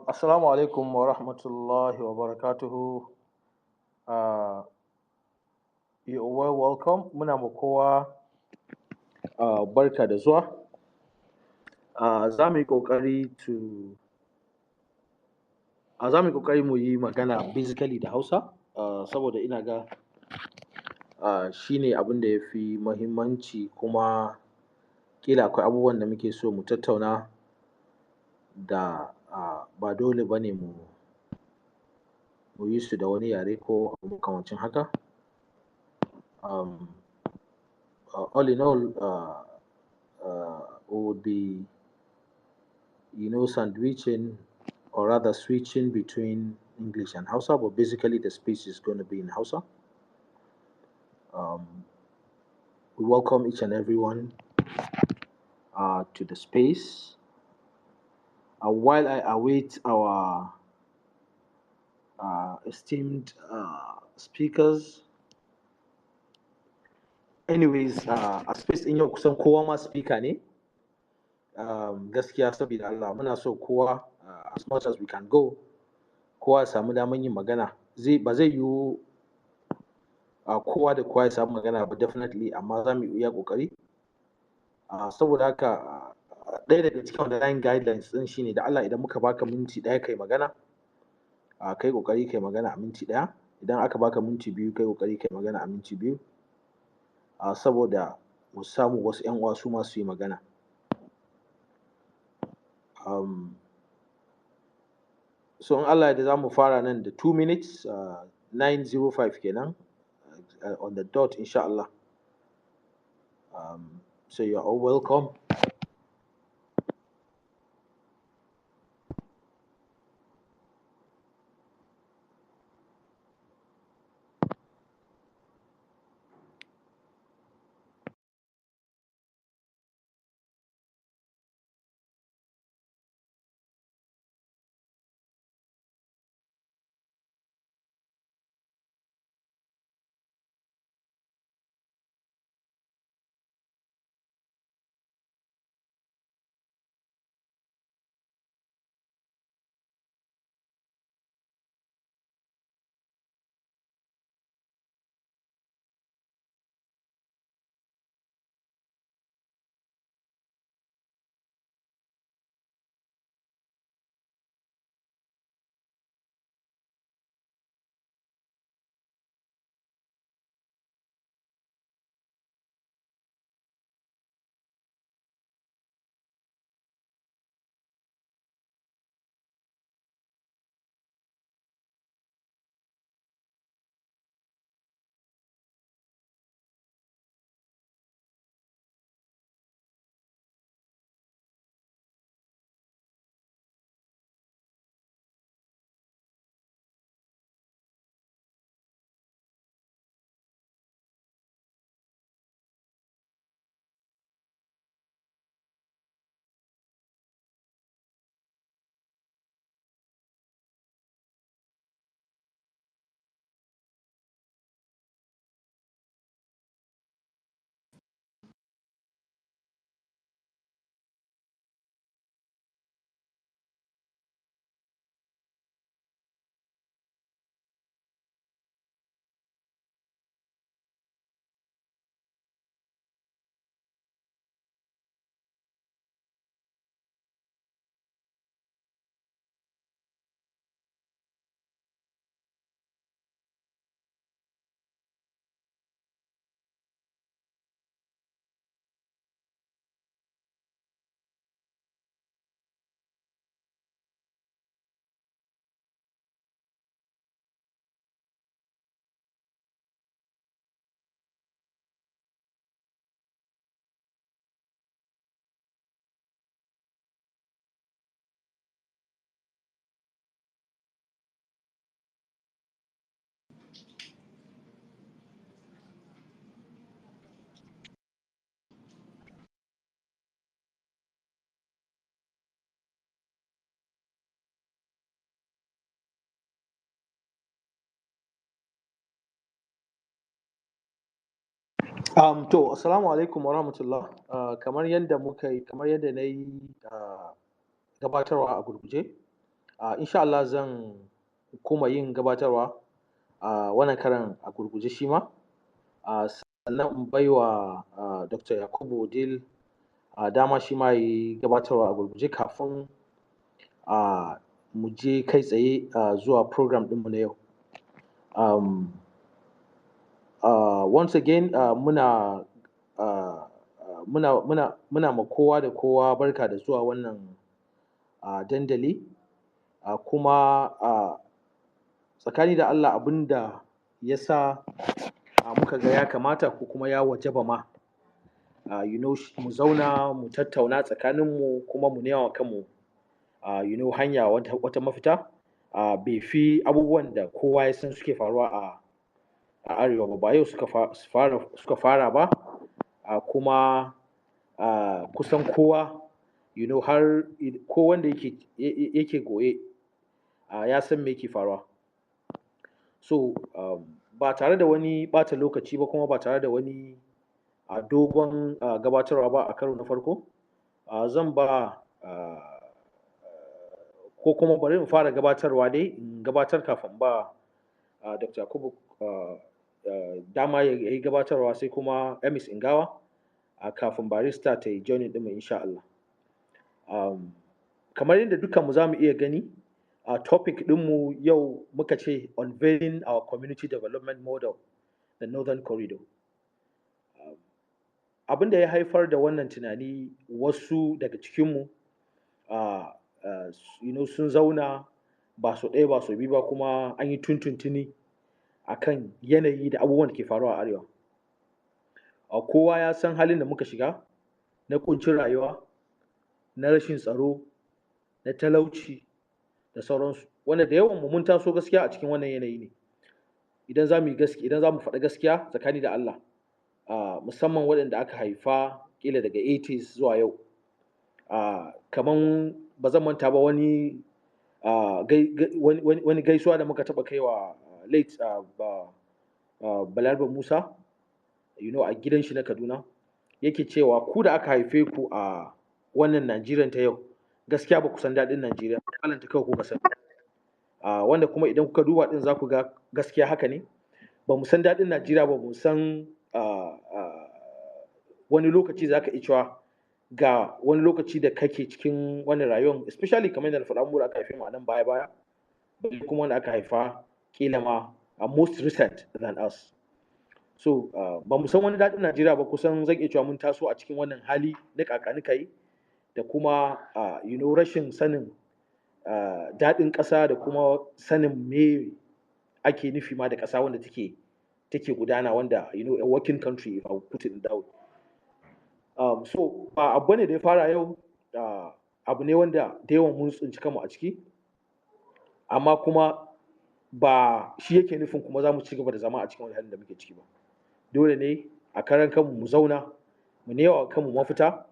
Assalamu alaikum wa rahmatullahi wa barakatuhu. Uh, you're well welcome. Muna ma kowa barka da zuwa. Za mu yi ƙoƙari mu yi magana basically da Hausa, saboda ina ga shi ne abin da ya fi muhimmanci, kuma ƙila akwai abubuwan da muke so mu tattauna da ba dole ba ne mu yi su da wani yare ko abu makamancin haka. All in all, we would be, sandwiching, or rather switching between English and Hausa, but basically the speech is going to be in Hausa. We welcome each and everyone to the space. While I await our esteemed speakers, anyways, a space in yau kusan kowa ma speaker ne. Gaskiya saboda Allah muna so kowa, as much as we can go, kowa ya samu daman yin magana. Ba zai yiwu kowa da kowa ya samu magana ba, definitely, amma za mu iya ƙoƙari. Saboda haka ɗaya daga cikin underlying guidelines ɗin shine da Allah idan muka baka minti ɗaya kai magana, kai ƙoƙari kai magana a minti ɗaya. Idan aka baka minti biyu, kai ƙoƙari kai magana a minti biyu, saboda mu samu wasu 'yan uwa su ma su yi magana. So in Allah ya yarda za mu fara nan da 2 minutes, 9:05 kenan, on the dot, insha Allah. So you're all welcome. To, assalamu alaikum wa rahmatullah. Kamar yadda na yi gabatarwa a gurguje, insha Allah zan kuma yin gabatarwa wannan karan a gurguje shi ma. Sannan in baiwa Dr. Yakubu Dil dama shi ma yi gabatarwa a gurguje kafin mu je kai tsaye zuwa program ɗinmu na yau. Once again, muna ma kowa da kowa barka da zuwa wannan dandali, kuma tsakani da Allah abinda ya sa muka ga ya kamata ko kuma ya wajaba ma mu zauna mu tattauna tsakaninmu kuma mu nema wa kanmu hanya wata mafita, bai fi abubuwan da kowa ya san suke faruwa a arewa ba yau suka fara ba, kuma kusan kowa har ko wanda yake goye ya san me yake faruwa. So ba tare da wani ɓata lokaci ba kuma ba tare da wani dogon gabatarwa ba a karo na farko, zan ba ko kuma bari in fara gabatarwa dai, in gabatar kafin ba Dr. Yakubu dama ya yi gabatarwa, sai kuma Ms. Ingawa kafin barista ta yi joining ɗinmu insha Allah. Kamar yadda dukkanmu za mu iya gani, topic ɗinmu yau muka ce Unveiling our Community Development Model, the Northern Corridor. Abin da ya haifar da wannan tunani, wasu daga cikinmu sun zauna ba sau ɗaya ba sau biyu ba, kuma an yi tuntuntuni akan yanayi da abubuwan da ke faruwa a arewa. Kowa ya san halin da muka shiga na ƙuncin rayuwa, na rashin tsaro, na talauci da sauransu, wanda da yawanmu mun taso gaskiya a cikin wannan yanayi ne. Idan za mu faɗi gaskiya tsakani da Allah, musamman waɗanda aka haifa ƙila daga 80s zuwa yau, kaman ba zan manta ba wani gaisuwa da muka taɓa kai wa late Balaraba Musa, a gidan shi na Kaduna, yake cewa ku da aka haife ku a wannan Najeriya ta yau, gaskiya ba ku san daɗin Najeriya, ta kawai kuka sani. Wanda kuma idan kuka duba ɗin za ku ga gaskiya haka ne, ba mu san daɗin Najeriya ba, mu san wani lokaci za ka iya cewa ga wani lokaci da kake cikin wannan rayuwar, especially kamar yadda na faɗa, mu da aka haife mu a nan baya-baya, kuma wanda aka haifa ƙila ma most recent than us. So ba mu san wani daɗin Najeriya ba, kusan zan iya cewa mun taso a cikin wannan hali na ƙaƙanikayi, da kuma rashin sanin daɗin ƙasa, da kuma sanin me ake nufi ma da ƙasa wanda take gudana, wanda a working country, if I would put it that way. So ba abu ne da ya fara yau, abu ne wanda da yawan mun tsinci kanmu a ciki, amma kuma ba shi yake nufin kuma za mu ci gaba da zama a cikin wani halin da muke ciki ba. Dole ne a karan kanmu mu zauna, mu nema wa kanmu mafita,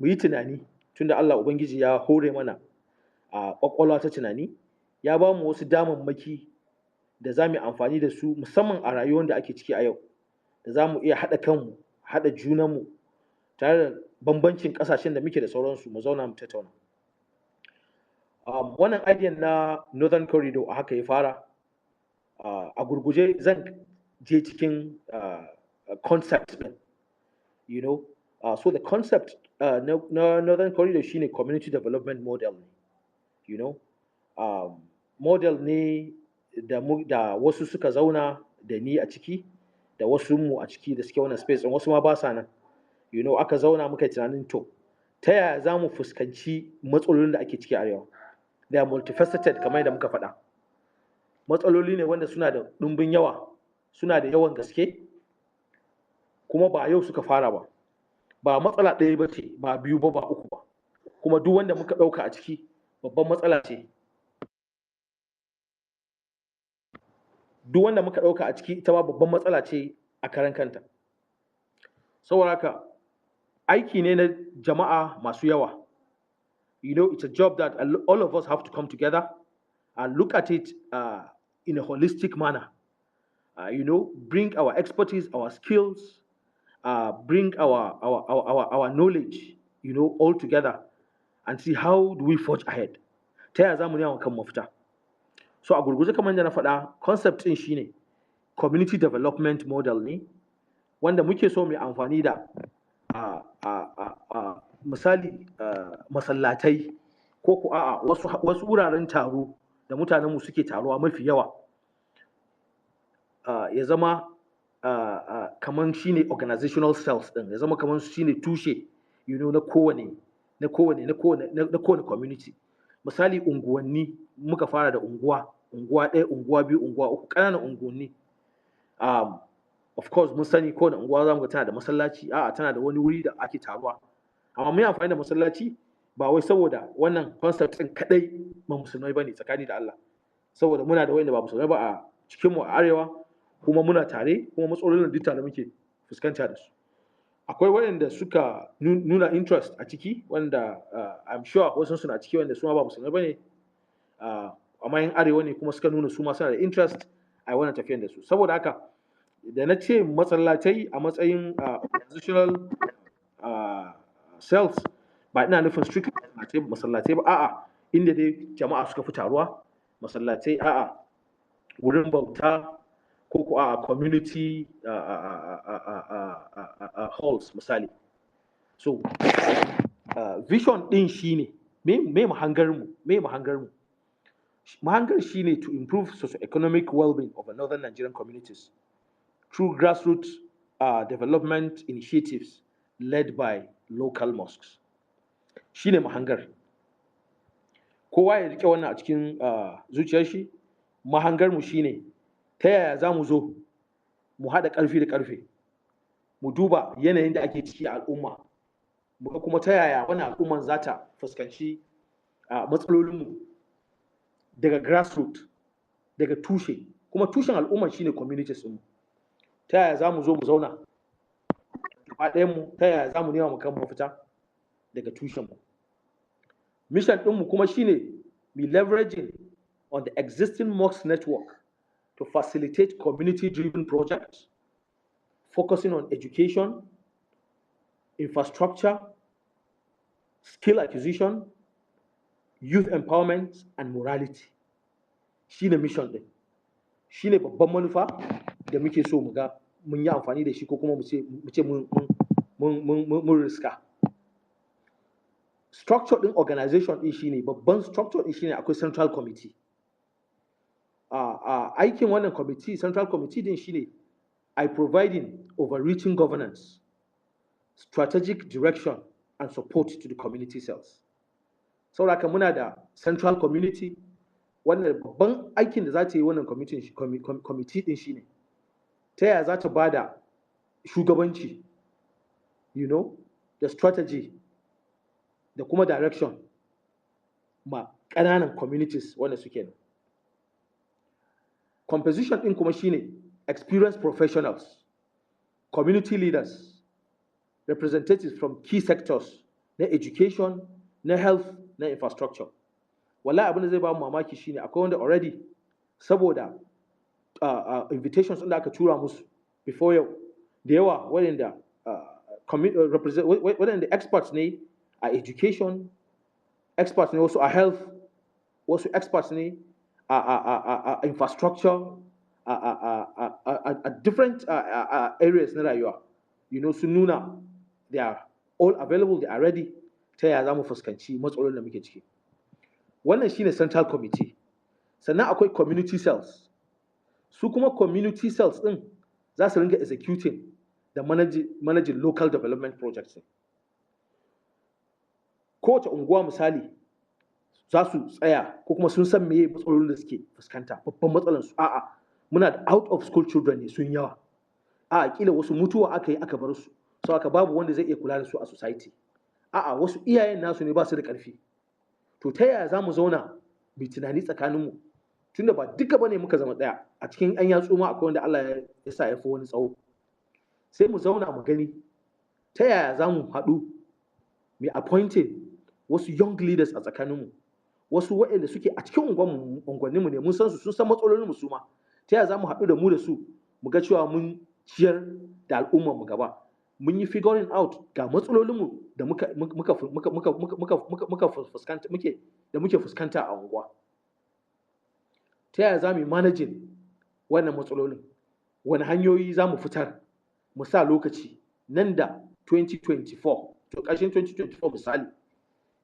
mu yi tunani, tunda Allah Ubangiji ya hore mana ƙwaƙwalwa ta tunani, ya ba mu wasu damammaki da za mu yi amfani da su, musamman a rayuwar da ake ciki a yau, da za mu iya haɗa kanmu, haɗa junanmu tare da bambancin ƙasashen da muke da sauransu, mu zauna mu tattauna. Wannan idea na Northern Corridor a haka ya fara. A gurguje zan je cikin concept ɗin. So the concept na Northern Corridor shine community development model. Model ne da wasu suka zauna, da ni a ciki, da wasu mu a ciki da suke wannan space, wasu ma ba sa nan. Aka zauna muka yi tunanin, to ta yaya za mu fuskanci matsalolin da ake ciki a arewa. They are multifaceted kamar yadda muka faɗa. Matsaloli ne wanda suna da ɗumbin yawa, suna da yawan gaske, kuma ba yau suka fara ba. Ba matsala ɗaya ba ce, ba biyu ba, ba uku ba. Kuma duk wanda muka ɗauka a ciki babban matsala ce. Duk wanda muka ɗauka a ciki ita ma babban matsala ce a karan kanta. Saboda haka aiki ne na jama'a masu yawa. It's a job that all of us have to come together and look at it in a holistic manner. Bring our expertise, our skills, bring our knowledge, all together and see how do we forge ahead. Ta yaya za mu nema kan mafita? So a gurguje kamar da na faɗa, concept ɗin shine community development model ne wanda muke so mu amfani da misali masallatai ko ku a'a wasu wuraren taro da mutanenmu suke taruwa mafi yawa ya zama kamar shine organizational cells din, ya zama kamar shine tushe na kowane community. Misali unguwanni, muka fara da unguwa ɗaya, unguwa biyu, unguwa uku, ƙananan unguwanni. Of course mun sani kowane unguwa za mu ga tana da masallaci, tana da wani wuri da ake taruwa. Amma mun yi amfani da masallaci ba wai saboda wannan concept ɗin kaɗai ba musulmai ba ne, tsakani da Allah. Saboda muna da wanda ba musulmai ba a cikinmu a arewa, kuma muna tare, kuma matsalolin duk tare muke fuskanta da su. Akwai waɗanda suka nuna interest a ciki, wanda I'm sure wasu suna ciki wanda su ma ba musulmai ba ne, amma yan arewa ne kuma suka nuna su ma suna da interest a wannan tafiyan da su. Saboda haka da na ce masallatai a matsayin organizational cells, ba ina nufin strictly masallatai ba, a'a inda dai jama'a suka fi taruwa, masallatai, a'a wurin bauta, ko ko a community halls misali. So vision din shine me mahangar mu mahangar shine to improve socio-economic well-being of the northern Nigerian communities through grassroots development initiatives led by local mosques. Shine mahangar. Kowa ya rike wannan a cikin zuciyar shi. Mahangar mu shine ta yaya za mu zo mu haɗa ƙarfi da ƙarfe, mu duba yanayin da ake ciki a al'umma, mu kuma ta yaya wannan al'umman za ta fuskanci matsalolinmu daga grassroots, daga tushe, kuma tushen al'umma shine communities ɗinmu. Ta yaya za mu zo mu zauna gaba ɗayanmu, ta yaya za mu nema mu kan mafita daga tushenmu. Mission ɗinmu kuma shine we leveraging on the existing mosque network to facilitate community-driven projects, focusing on education, infrastructure, skill acquisition, youth empowerment, and morality. Shine mission ɗin. Shine babban manufa da muke so mu ga mun yi amfani da shi, ko kuma mu ce mun riska. Structure ɗin organization ɗin shine, babban structure ɗin shine akwai central committee. Aikin wannan committee, central committee din shine providing overreaching governance, strategic direction, and support to the community cells. Saboda haka muna da central community, wannan babban aikin da za ta yi wannan committee din shine ta yaya za ta ba da shugabanci, da strategy da kuma direction ma ƙananan communities wanda suke nan. Composition ɗin kuma shine experienced professionals, community leaders, representatives from key sectors na education, na health, na infrastructure. Wallahi abin da zai ba mu mamaki shine akwai wanda already, saboda invitations da aka tura musu before yau, da yawa waɗanda experts ne a education, experts ne wasu a health, wasu experts ne a infrastructure, a different areas na rayuwa, sun nuna they are all available, they are ready. Ta yaya za mu fuskanci matsalolin da muke ciki. Wannan shine central committee. Sannan akwai community cells. Su kuma community cells ɗin za su ringa executing da managing local development projects. Kowace unguwa misali za su tsaya, ko kuma sun san meye matsalolin da suke fuskanta, babban matsalar su, muna da out of school children ne sun yawa, kila wasu mutuwa aka yi aka bar su, so aka babu wanda zai iya kula da su a society, wasu iyayen nasu ne ba su da ƙarfi. To ta yaya za mu zauna mai tunani tsakaninmu, tunda ba duka bane muka zama ɗaya, a cikin 'yan yatsu ma akwai wanda Allah ya sa ya fi wani tsawo. Sai mu zauna mu gani ta yaya za mu haɗu mai appointing wasu young leaders a tsakaninmu, wasu waɗanda suke a cikin unguwanninmu ne, mun san su, sun san matsalolinmu su ma. Ta yaya za mu haɗu da mu da su mu ga cewa mun ciyar da al'ummarmu gaba, mun yi figuring out ga matsalolinmu da muka fuskanta muke fuskanta a unguwa. Ta yaya za mu yi managing wannan matsalolin? Wani hanyoyi za mu fitar mu sa lokaci nan da 2024, to ƙarshen 2024 misali,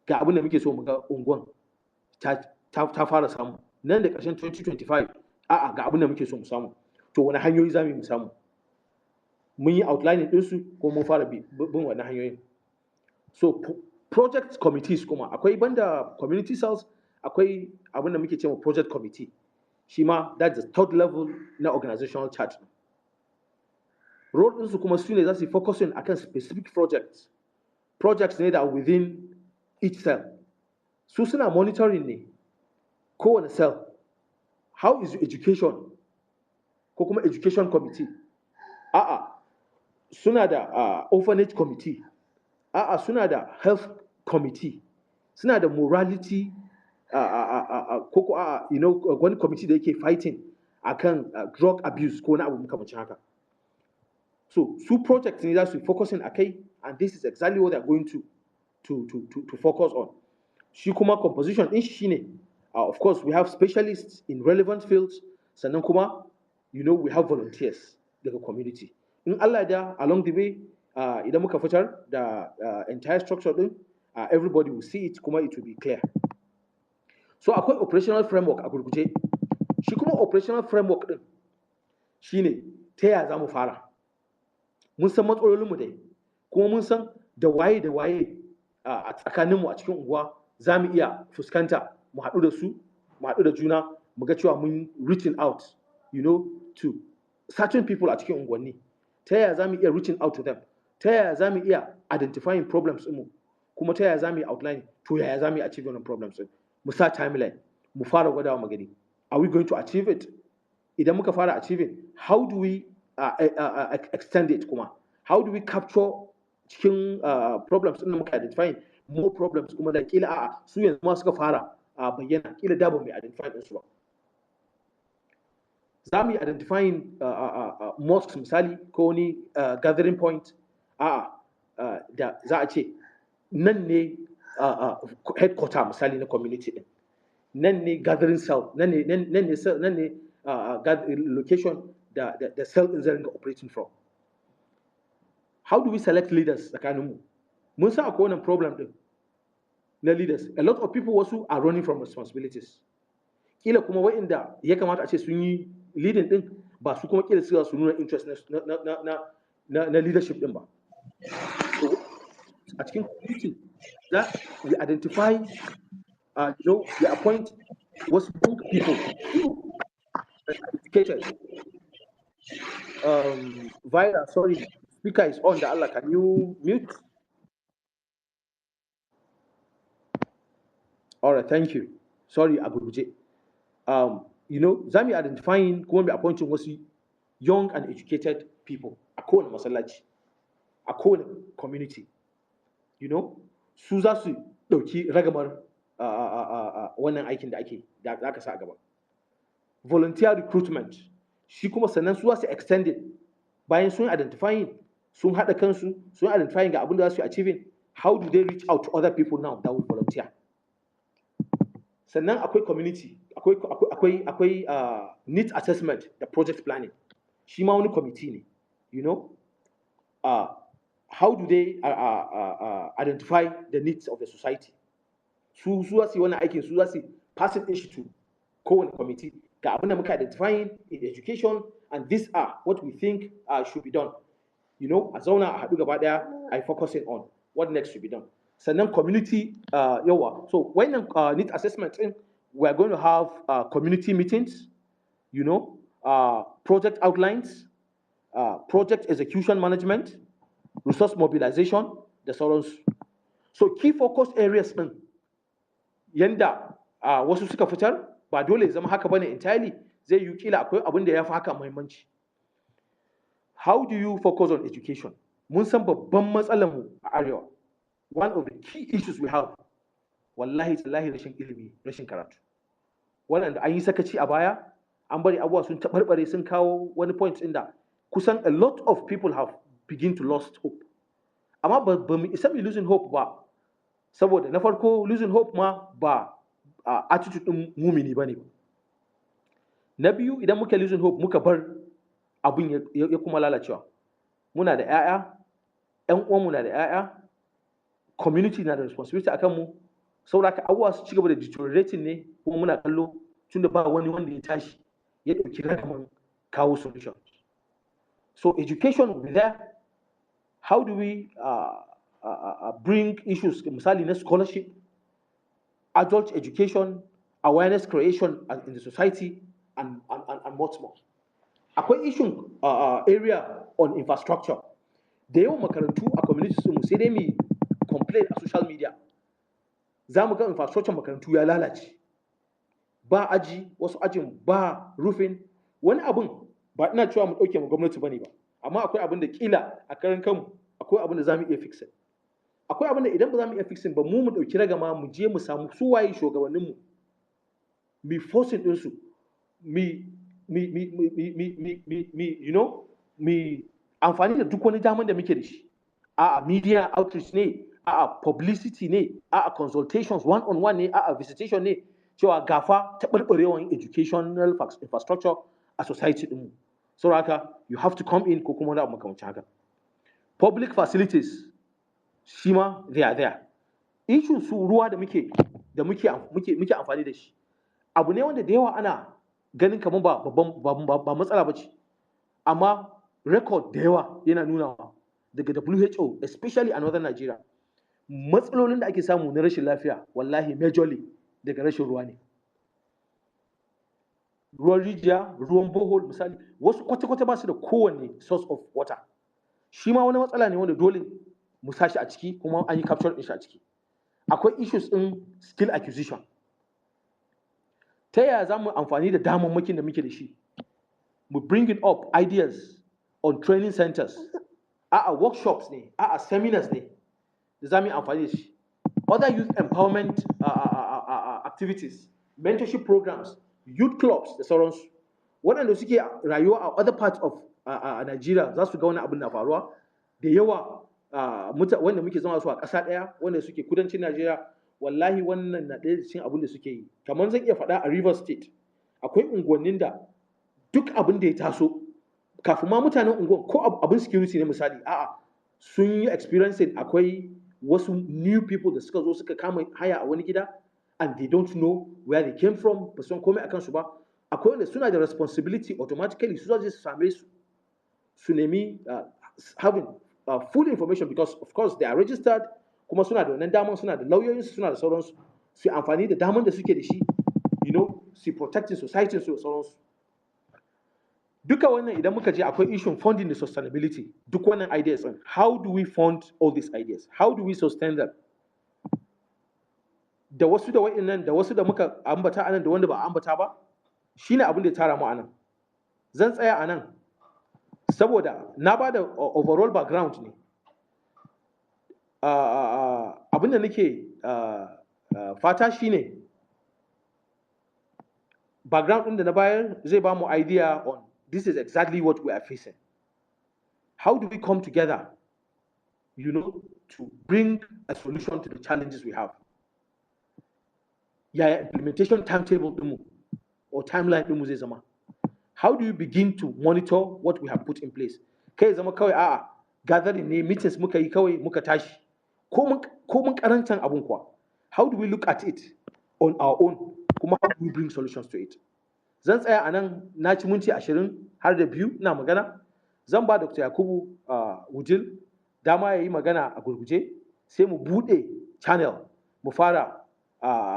ga abin da muke so mu ga unguwan ta fara samu. Nan da ƙarshen 2025, a'a ga abin da muke so mu samu. To wani hanyoyi za mu yi mu samu? Mun yi outlining ɗinsu ko mun fara bin wannan hanyoyin. So project committees kuma akwai banda community cells, akwai abin da muke cewa project committee. Shi ma that's the third level na organizational chart. Role ɗinsu kuma su ne za su yi focusing akan specific projects ne da within each cell. Su suna monitoring ne kowane cell. How is your education? Ko kuma education committee. A'a, suna da orphanage committee. A'a, suna da health committee. Suna da morality ko wani committee da yake fighting akan drug abuse ko na abu makamancin haka. So su projects ne za su focusing akai, and this is exactly what they're going to focus on. Shi kuma composition din shi ne, of course we have specialists in relevant fields, sannan kuma we have volunteers daga community. In Allah da along the way idan muka fitar da entire structure din, everybody will see it kuma it will be clear. So akwai operational framework a gurguje. Shi kuma operational framework din shine ta yaya za mu fara. Mun san matsalolinmu dai, kuma mun san da waye a tsakaninmu a cikin unguwa za mu iya fuskanta mu haɗu da su, mu haɗu da juna, mu ga cewa mun reaching out to certain people a cikin unguwanni. Ta yaya za mu iya reaching out to them? Ta yaya za mu iya identifying problems ɗinmu? Kuma ta yaya za mu yi outline to yaya za mu yi achieve wannan problems ɗin? Mu sa timeline, mu fara gwadawa mu gani. Are we going to achieve it? Idan muka fara achieving, how do we extend it kuma? How do we capture cikin problems ɗin da muka identifying more problems kuma da kila a'a su yanzu ma suka fara bayyana, kila da ba mu identify ɗinsu ba. Za mu yi identifying mosques misali ko wani gathering point, da za a ce nan ne headquarter misali na community din, nan ne gathering cell, nan ne location da cell din zai ringa operating from. How do we select leaders tsakaninmu? Mun san akwai wannan problem din na leaders. A lot of people wasu are running from responsibilities. Kila kuma wa'inda ya kamata a ce sun yi leading din ba su kuma kila su nuna interest na leadership din ba. So, a cikin community za we identify we appoint wasu people educated. Vira, sorry, speaker is on da Allah, can you mute? All right, thank you. Sorry, a gurguje. Za mu identifying kuma mu appointing wasu young and educated people a kowane masallaci, a kowane community. Su za su ɗauki ragamar wannan aikin da aka sa a gaba. Volunteer recruitment, shi kuma sannan su za su extend it bayan sun identifying, sun haɗa kansu, sun identifying ga abin da za su achieving, how do they reach out to other people now that will volunteer? Sannan akwai community, akwai needs assessment da project planning. Shi ma wani committee ne, how do they identify the needs of the society? Su za su yi wannan aikin, su za su pass it to kowane committee. Ga abin da muka identifying in education, and these are what we think should be done. A zauna a haɗu gaba ɗaya, I focusing on what next should be done. Sannan community yawa. So when need assessment, we are going to have community meetings, project outlines, project execution management, resource mobilization, da sauransu. So key focus areas ɗin yanda wasu suka fitar ba dole zama haka bane entirely, zai yi kila akwai abin da ya fi haka muhimmanci. How do you focus on education? Mun san babban matsalar mu a Arewa. One of the key issues we have, wallahi tallahi rashin ilimi, rashin karatu. Waɗanda an yi sakaci a baya, an bari abubuwa sun taɓarɓare, sun kawo wani point inda kusan a lot of people have begin to lost hope. amma ba mu isa mu losing hope ba, saboda na farko losing hope ma ba attitude din mumini bane. Na biyu, idan muka losing hope muka bar abin ya kuma lalacewa, muna da 'ya'ya, 'yan uwanmu na da 'ya'ya, community na da responsibility akan mu, saboda haka abubuwa su ci gaba da deteriorating ne, kuma muna kallo tunda ba wani wanda ya tashi ya ɗauki ragaman kawo solutions. So education will be there. How do we bring issues, misali na scholarship, adult education, awareness creation in the society, and much more. Akwai issue area on infrastructure. Da yawan makarantu a community su sai dai mu complain a social media. Za mu ga infrastructure makarantu ya lalace. Ba aji, wasu ajin ba roofing. Wani abin ba ina cewa mu ɗauke mu gwamnati bane ba, amma akwai abin da kila a karan kanmu akwai abin da za mu iya fixing. Akwai abin da idan ba za mu iya fixing ba, mu ɗauki ragama mu je mu samu su waye shugabanninmu, mi forcing ɗinsu, mi amfani da duk wani daman da muke da shi. Media outreach ne, publicity ne, consultations one on one ne, visitation ne, cewa gafa taɓarɓarewan educational infrastructure a society ɗinmu. So haka you have to come in ko kuma wani abu makamancin haka. Public facilities shi ma they are there. Ishin su ruwa da muke amfani da shi abu ne wanda da yawa ana ganin kamar ba matsala ba ce, amma record da yawa yana nunawa daga WHO, especially a northern Nigeria, matsalolin da ake samu na rashin lafiya wallahi majorly daga rashin ruwa ne. Ruwan rijiya, ruwan bohol misali, wasu kwata-kwata ba su da kowanne source of water. Shi ma wani matsala ne wanda dole mu sashi a ciki, kuma an yi capture ɗin shi a ciki. Akwai issues in skill acquisition. Ta yaya za mu amfani da damammakin da muke da shi mu bringing up ideas on training centers, workshops ne, seminars ne da za mu yi amfani da shi. Other youth empowerment activities, mentorship programs, youth clubs da sauransu. Waɗanda suke rayuwa a other parts of Nigeria za su ga wani abin na faruwa da yawa. Wanda muke zama su a ƙasa ɗaya, wanda suke kudancin Najeriya, wallahi wannan na ɗaya cikin abin da suke yi. Kamar zan iya faɗa a Rivers State, akwai unguwannin da duk abin da ya taso, kafin ma mutanen unguwan ko abin security ne misali, sun yi experiencing akwai wasu new people da suka zo suka kama haya a wani gida, and they don't know where they came from, ba san komai akan su ba. Akwai wanda suna da responsibility automatically, su zaje su same su, su nemi having full information, because of course they are registered, kuma suna da wannan daman, suna da lauyoyinsu, suna da sauransu, su amfani da daman da suke da shi, su protecting society su da sauransu. Duka wannan idan muka je akwai issue funding da sustainability. Duk wannan ideas din, how do we fund all these ideas? How do we sustain them? Da wasu da wa'annan, da wasu da muka ambata anan, da wanda ba ambata ba, shine abin da ya tara mu anan. Zan tsaya anan saboda na ba da overall background ne. Abin da nake fata shine background ɗin da na bayar zai ba mu idea on this is exactly what we are facing. How do we come together, to bring a solution to the challenges we have? Yaya implementation timetable ɗinmu or timeline ɗinmu zai zama? How do you begin to monitor what we have put in place? Kai zama kawai gathering ne, meetings muka yi kawai muka tashi. Ko mun karantan abun kuwa. How do we look at it on our own? Kuma how do we bring solutions to it? Zan tsaya a nan, na ci minti 20 har da biyu ina magana. Zan ba Dr. Yakubu Wudil dama ya yi magana a gurguje, sai mu buɗe channel mu fara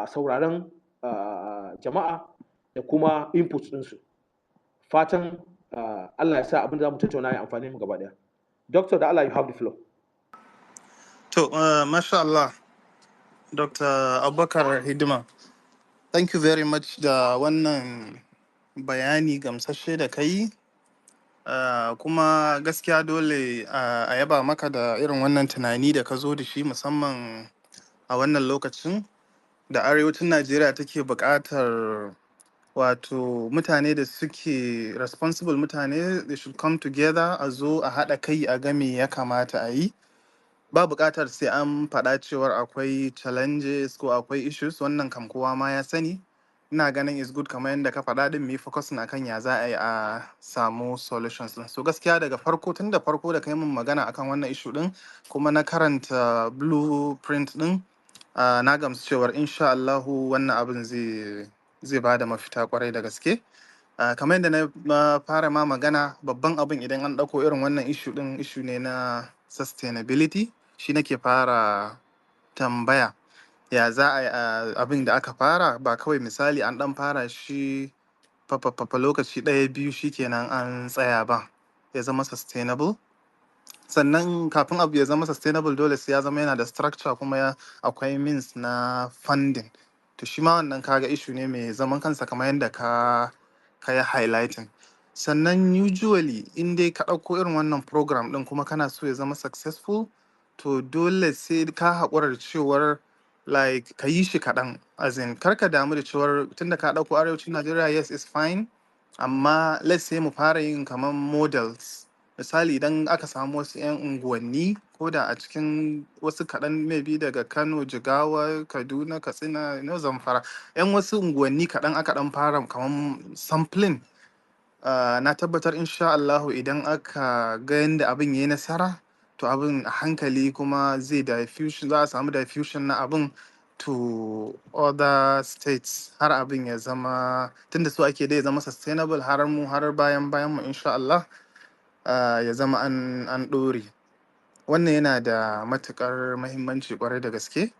sauraron jama'a da kuma input ɗinsu. Fatan Allah ya sa abin da za mu tattauna ya amfani mu gaba ɗaya. Doctor, da Allah, you have the floor. To, masha Allah, Dr. Abubakar Hidima, thank you very much da wannan bayani gamsashe da kai. Kuma gaskiya dole a yaba maka da irin wannan tunani da ka zo da shi, musamman a wannan lokacin da arewacin Najeriya take buƙatar wato mutane da suke responsible mutane, they should come together, a zo a haɗa kai a game ya kamata a yi. ba buƙatar sai an faɗa cewar akwai challenges ko akwai issues, wannan kam kowa ma ya sani. Ina ganin is good kamar yadda ka faɗa din, mu yi focus na kan ya za a yi a samu solutions din. So gaskiya daga farko, tun da farko da kai mun magana akan wannan issue din kuma na karanta blueprint din, na gamsu cewar insha Allahu wannan abin zai ba da mafita kwarai da gaske. Kamar yadda na fara ma magana, babban abin idan an ɗauko irin wannan issue din, issue ne na sustainability. Shi nake fara tambaya, ya za a yi abin da aka fara, ba kawai misali an ɗan fara shi fafafafa lokaci ɗaya biyu shikenan an tsaya ba, ya zama sustainable. Sannan kafin abu ya zama sustainable dole sai ya zama yana da structure, kuma akwai means na funding. To shi ma wannan kaga issue ne mai zaman kansa kamar yadda ka yi highlighting. Sannan usually in dai ka ɗauko irin wannan program ɗin kuma kana so ya zama successful, to dole sai ka haƙura da cewar like ka yi shi kaɗan, as in kar ka damu da cewar tunda ka ɗauko arewacin Najeriya, yes is fine, amma let's say mu fara yin kamar models. Misali idan aka samu wasu 'yan unguwanni, ko da a cikin wasu kaɗan maybe daga Kano, Jigawa, Kaduna, Katsina, Zamfara, 'yan wasu unguwanni kaɗan aka ɗan fara kamar sampling. Na tabbatar insha Allahu idan aka ga yadda abin ya yi nasara, to abin a hankali kuma za a samu diffusion na abin to other states, har abin ya zama, tunda su ake dai zama sustainable, har bayan mu insha Allah ya zama an ɗore. Wannan yana da matuƙar mahimmanci kwarai da gaske.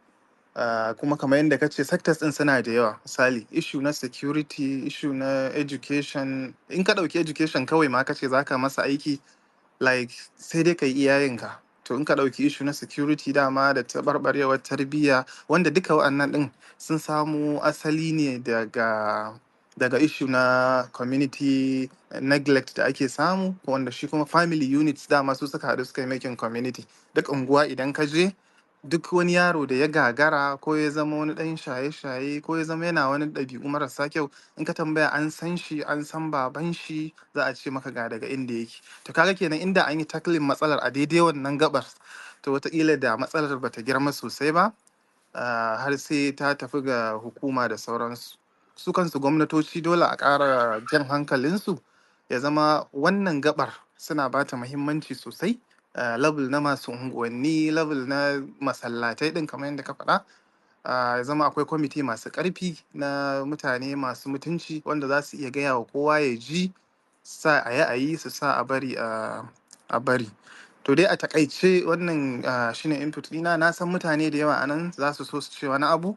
Kuma kamar yadda ka ce, sectors ɗin suna da yawa. Misali issue na security, issue na education. In ka ɗauki education kawai ma ka ce za ka masa aiki, like sai dai ka yi iyayenka. To in ka ɗauki issue na security dama da taɓarɓarewar tarbiyya, wanda duka wa'annan ɗin sun samu asali ne daga issue na community neglect da ake samu, wanda shi kuma family units dama su suka haɗu suka yi making community. Duk unguwa idan ka je, duk wani yaro da ya gagara ko ya zama wani ɗan shaye-shaye ko ya zama yana wani ɗabi'u marasa kyau, in ka tambaya an san shi, an san baban shi, za a ce maka ga daga inda yake. To kaga kenan inda an yi tackling matsalar a daidai wannan gabar, to wataƙila da matsalar bata girma sosai ba, har sai ta tafi ga hukuma da sauransu. Su kansu gwamnatoci dole a ƙara jan hankalinsu, ya zama wannan gabar suna bata muhimmanci sosai. Level na masu unguwanni, level na masallatai din kamar yadda ka faɗa, ya zama akwai kwamiti masu ƙarfi na mutane masu mutunci, wanda za su iya gaya wa kowa ya ji, sa a yi su sa a bari a bari. To dai a takaice wannan shine input ɗina. Na san mutane da yawa anan za su so su ce wani abu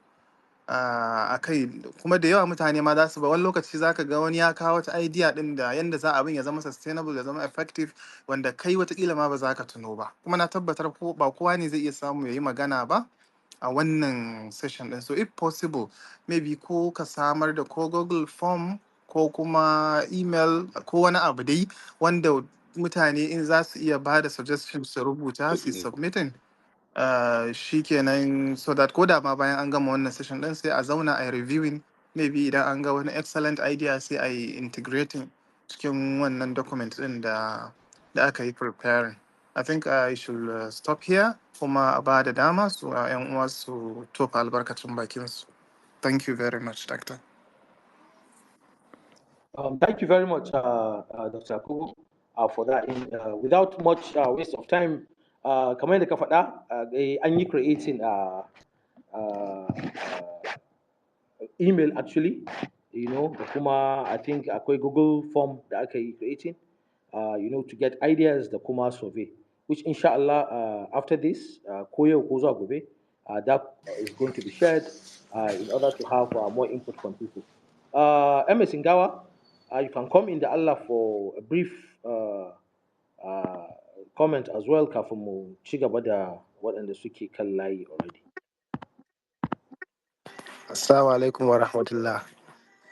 a kai, kuma da yawa mutane ma za su ba wani lokaci za ka ga wani ya kawo wata idea din da yanda za abin ya zama sustainable, ya zama effective, wanda kai watakila ma ba za ka tuno ba. Kuma na tabbatar ba kowa ne zai iya samu ya yi magana ba a wannan session din. So if possible, maybe ko ka samar da ko Google form ko kuma email ko wani abu dai, wanda mutane in za su iya ba da suggestions su rubuta su submitting. Shi kenan, so that ko da ma bayan an gama wannan session din sai a zauna a reviewing, maybe idan an ga wani excellent idea sai a yi integrating cikin wannan document din da aka yi preparing. I think I should stop here, kuma a ba da dama su 'yan uwa su tofa albarkacin bakinsu. Thank you very much, Doctor. Thank you very much, Dr. Yakubu, for that. Without much waste of time, kamar yadda ka faɗa, an yi creating email actually, da kuma I think akwai Google form da aka yi creating, to get ideas da kuma survey, which insha Allah after this, ko yau ko zuwa gobe, that is going to be shared in order to have more input from people. MS Ingawa, you can come in the Allah for a brief comment as well kafin mu ci gaba da waɗanda suke kan layi already. Assalamu alaikum wa rahmatullah.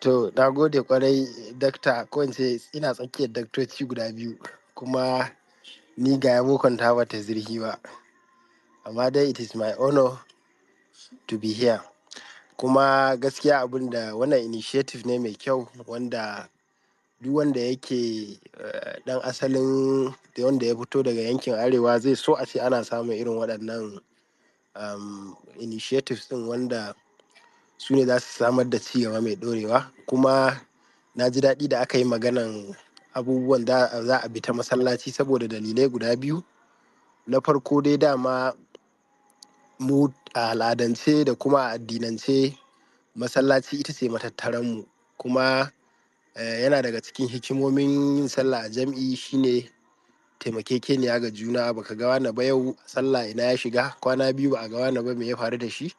To, na gode kwarai dakta, ko in ce ina tsakiyar daktoci guda biyu, kuma ni ga ya kwanta ba ta zirhi ba. Amma dai it is my honor to be here. Kuma gaskiya abin da wannan initiative ne mai kyau, wanda duk wanda yake dan asalin da wanda ya fito daga yankin arewa zai so a ce ana samun irin waɗannan initiatives din wanda su ne za su samar da ci gaba mai ɗorewa. Kuma na ji daɗi da aka yi maganan abubuwan da za a bi ta masallaci saboda dalilai guda biyu. Na farko dai dama mu a al'adance da kuma a addinance masallaci ita ce matattaranmu, kuma yana daga cikin hikimomin yin sallah a jam'i shine taimakekeniya ga juna. Baka ga wani ba yau sallah ina ya shiga, kwana biyu ba a ga wani ba me ya faru da shi.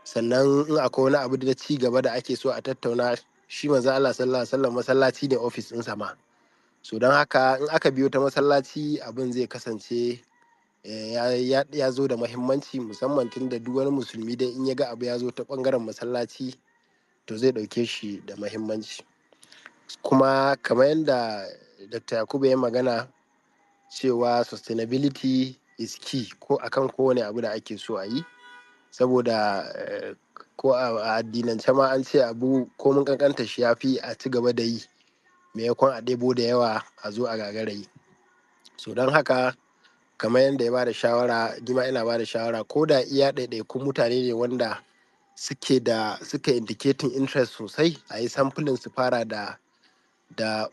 Sannan in akwai wani abu da ci gaba da ake so a tattauna, shi manzo Allah sallallahu alaihi wasallam masallaci ne ofis ɗinsa ma. So don haka in aka biyo ta masallaci abin zai kasance ya zo da muhimmanci, musamman tun da duk wani musulmi dai in ya ga abu ya zo ta ɓangaren masallaci to zai ɗauke shi da muhimmanci. Kuma kamar yadda Dr. Yakubu ya magana cewa sustainability is key ko akan kowane abu da ake so a yi, saboda ko a addinance ma an ce abu ko mun kankanta shi ya fi a ci gaba da yi maimakon a ɗebo da yawa a zo a gagara yi. So don haka kamar yadda ya bada shawara, nima ina bada shawara ko da iya ɗaiɗaikun mutane ne wanda suka indicating interest sosai, a yi samfulin su fara da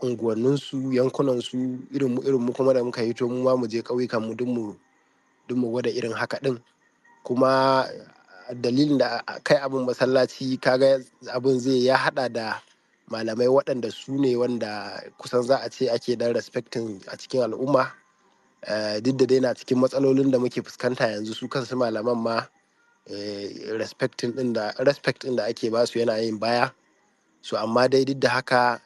unguwanninsu, yankunansu, irin mu kuma da muka yi to mu ma mu je ƙauyukan mu duk mu gwada irin haka ɗin. Kuma dalilin da kai abin masallaci, kaga abin zai ya hada da malamai waɗanda su ne wanda kusan za a ce ake dan respecting a cikin al'umma. Duk da dai na cikin matsalolin da muke fuskanta yanzu, su kansu malaman ma respect ɗin da ake basu yana yin baya. So amma dai duk da haka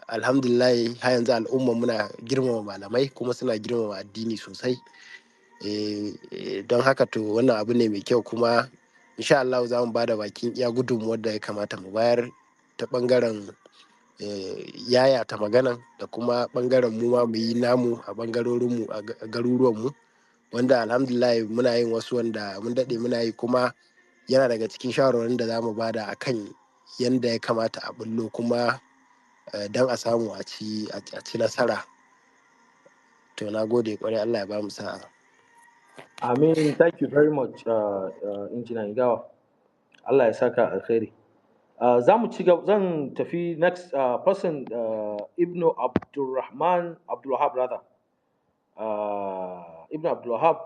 alhamdulillah har yanzu al'umma muna girmama malamai kuma suna girmama addini sosai. Don haka to wannan abu ne mai kyau, kuma insha Allah za mu bada bakin iya gudunmuwar da ya kamata mu bayar ta bangaren yayata maganan da kuma bangaren mu ma mu yi namu a bangarorinmu a garuruwanmu, wanda alhamdulillah muna yin wasu wanda mun daɗe muna yi, kuma yana daga cikin shawarwarin da za mu bada akan yanda ya kamata a bullo kuma don a samu a ci nasara. To na gode kwarai, Allah ya ba mu sa'a. Amin. Thank you very much, Engineer Igawa. Allah ya saka alkhairi. Za mu ci gaba, zan tafi next person, Ibnu Abdulwahab rather. Ibn Abdulwahab,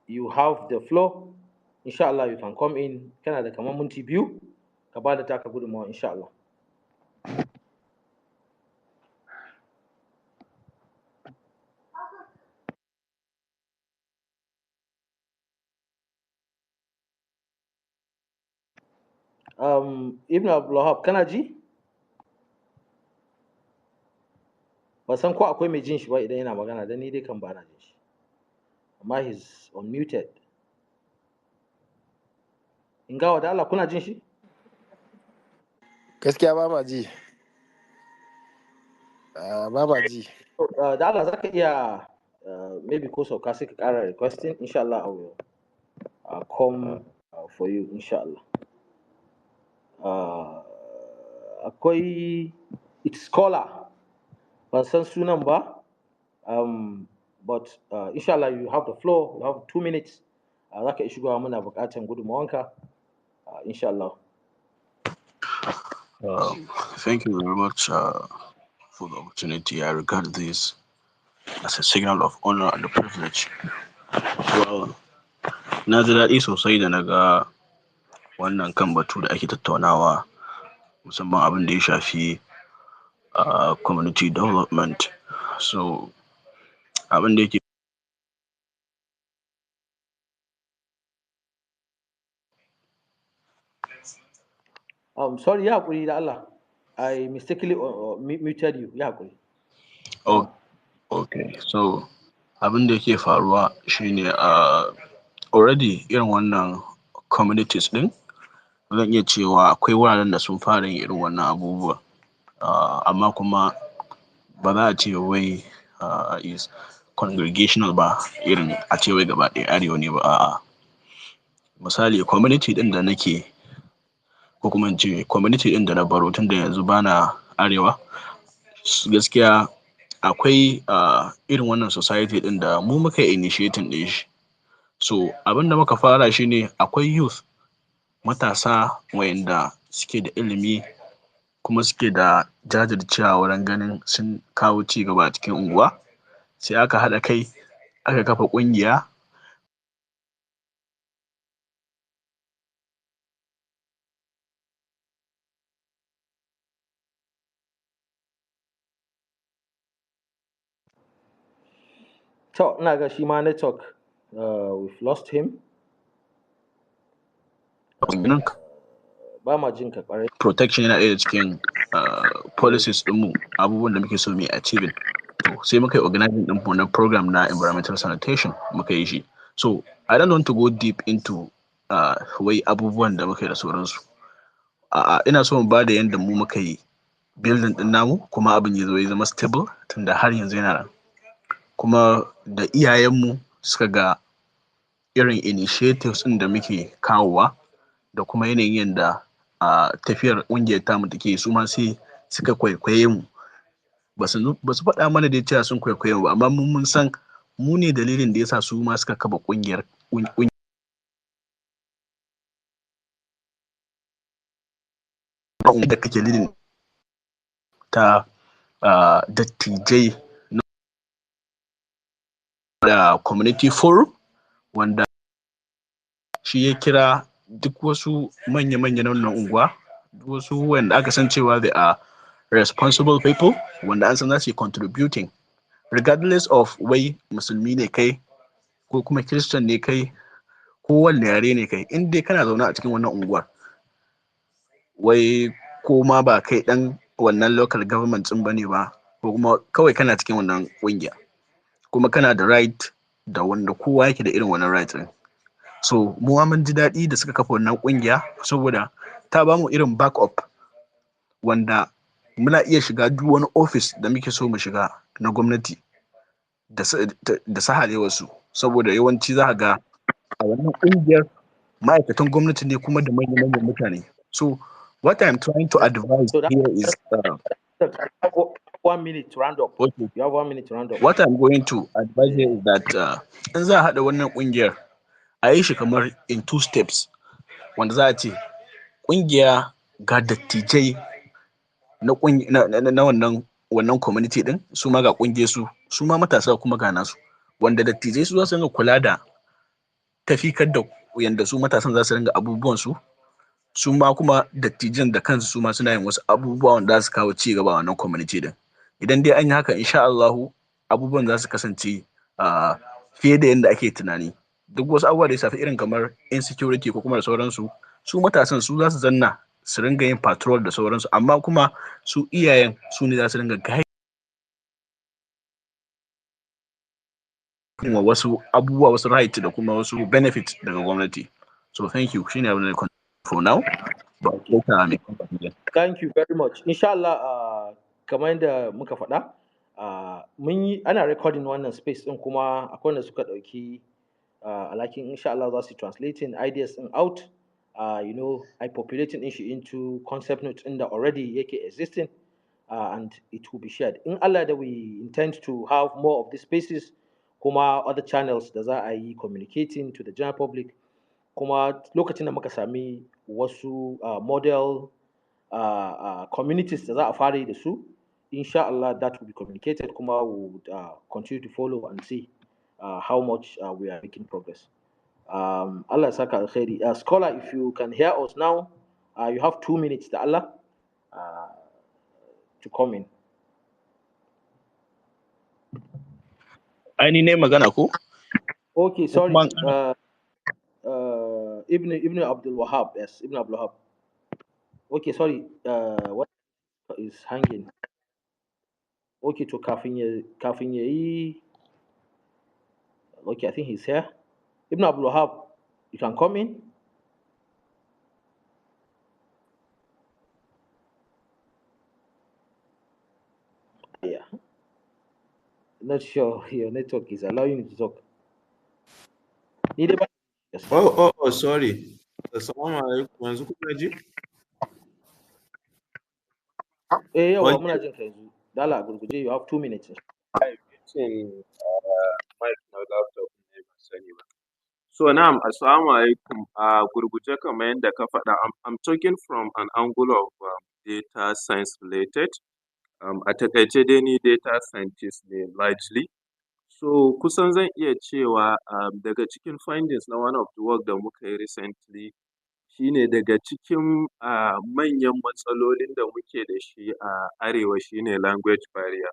you have the floor. Inshallah, you can come in. Kana da kamar minti biyu ka ba da taka gudunmawa, inshallah. Ibn Abdulwahab, kana ji? Ba san ko akwai mai jin shi ba idan yana magana, dan ni dai kan ba na jin shi. Amma he's unmuted. Ingawa da Allah, kuna jin shi? Gaskiya ba ma ji. Da Allah za ka iya maybe ko sauka sai ka ƙara requesting, inshallah I will come for you, inshallah. Akwai it's scholar, ban san sunan ba, but inshallah you have the floor, you have 2 minutes. Za ka iya shigowa, muna buƙatan gudunmawanka, inshallah. Thank you very much for the opportunity. I regard this as a signal of honor and privilege. Well, na ji daɗi sosai da na ga wannan kan batu da ake tattaunawa, musamman abin da ya shafi community development. So abin da yake Sorry, ya haƙuri da Allah. I mistakenly muted you. Ya haƙuri. Oh, okay. So abin da yake faruwa shine already irin wannan communities din, zan iya cewa akwai wuraren da sun fara yin irin wannan abubuwa, amma kuma ba za a ce wai is congregational ba, irin a ce wai gaba ɗaya arewa ne ba. A'a, misali community din da nake, ko kuma in ce community din da na baro, tunda yanzu bana arewa gaskiya akwai irin wannan society din da mu muka initiating din shi. So abin da muka fara shine akwai youth matasa wayanda suke da ilimi kuma suke da jajircewa wurin ganin sun kawo ci gaba a cikin unguwa, sai aka haɗa kai aka kafa ƙungiya. To ina ga shi ma network we've lost him. Ba ma jin ka ƙwarai. Protection yana ɗaya da cikin policies ɗinmu, abubuwan da muke so mu yi achieving. To sai muka yi organizing ɗin wannan program na environmental sanitation muka yi shi. So I don't want to go deep into wai abubuwan da muka yi da sauransu. Ina so mu ba da yadda mu muka yi building ɗin namu kuma abin ya zo ya zama stable tunda har yanzu yana nan. Kuma da iyayenmu suka ga irin initiatives ɗin da muke kawowa da kuma yanayin yadda tafiyar ƙungiyar tamu take, su ma sai suka kwaikwaye mu. Ba su faɗa mana dai cewa sun kwaikwaye mu ba, amma mun san mu ne dalilin da yasa su ma suka kafa ƙungiyar da kake lidin ta dattijai da community forum, wanda shi ya kira duk wasu manya-manya na wannan unguwa, duk wasu wanda aka san cewa they are responsible people, wanda an san za su yi contributing regardless of wai musulmi ne kai ko kuma Christian ne kai ko wanne yare ne kai, in dai kana zaune a cikin wannan unguwar, wai ko ma ba kai dan wannan local government din bane ba, ko kuma kawai kana cikin wannan kungiya kuma kana da right da wanda kowa yake da irin wannan right din. So mu mun ji daɗi da suka kafa wannan kungiya saboda ta bamu irin backup wanda muna iya shiga duk wani office da muke so mu shiga na gwamnati da sahalewarsu, saboda yawanci za ka ga a wannan ƙungiyar ma'aikatan gwamnati ne kuma da manyan mutane. So what I'm trying to advise here is 1 minute to round up. Okay. You have 1 minute to round up. What I'm going to advise here is that in za a haɗa wannan ƙungiyar a yi shi kamar in 2 steps, wanda za a ce ƙungiya ga dattijai na wannan community din, su ma ga ƙungiyar su ma matasa kuma ga nasu, wanda dattijai su za su ringa kula da tafikar da yanda su matasan za su ringa abubuwan su ma kuma dattijan da kansu su ma suna yin wasu abubuwa wanda za su kawo ci gaba a wannan community din. Idan dai an yi haka, insha Allahu abubuwan za su kasance fiye da yadda ake tunani. Duk wasu abubuwa da ya shafi irin kamar insecurity ko kuma da sauransu, su matasan su za su zanna su ringa yin patrol da sauransu, amma kuma su iyayen su ne za su ringa guide wa wasu abubuwa, wasu right da kuma wasu benefit daga gwamnati. So thank you, shine abin da for now. Thank you very much. Insha Allah, kamar yadda muka faɗa, ana recording wannan space din, kuma akwai wanda suka ɗauki alhakin insha Allah za su translating ideas in out, I populating din shi into concept notes in da already yake existing, and it will be shared. In Allah da we intend to have more of these spaces, kuma other channels da za a yi communicating to the general public, kuma lokacin da muka sami wasu model communities da za a fara da su, insha Allah that will be communicated, kuma we would continue to follow and see how much we are making progress. Allah saka alkhairi. Scholar, if you can hear us now, you have 2 minutes da Allah to come in. Ni ne magana ko? Okay, sorry. Ibn Abdul Wahab, yes, Ibn Abdul Wahab. Okay, sorry. What is hanging? Okay, to kafin ya yi. Okay, I think he's here. Ibn Abdul Wahab, you can come in. Yeah. Not sure your network is allowing you to talk. Oh, sorry. Assalamu alaikum. Yanzu kuna ji? yawa muna jin ka yanzu. Dala gurguje, you have 2 minutes. Muting mic na laptop ne ban sani ba. So na'am, assalamu alaikum. A gurguje kamar yadda ka faɗa, I'm talking from an angle of data science related. A taƙaice dai ni data scientist ne largely. So kusan zan iya cewa daga cikin findings na one of the work da muka yi recently shine daga cikin manyan matsalolin da muke da shi a arewa shine language barrier.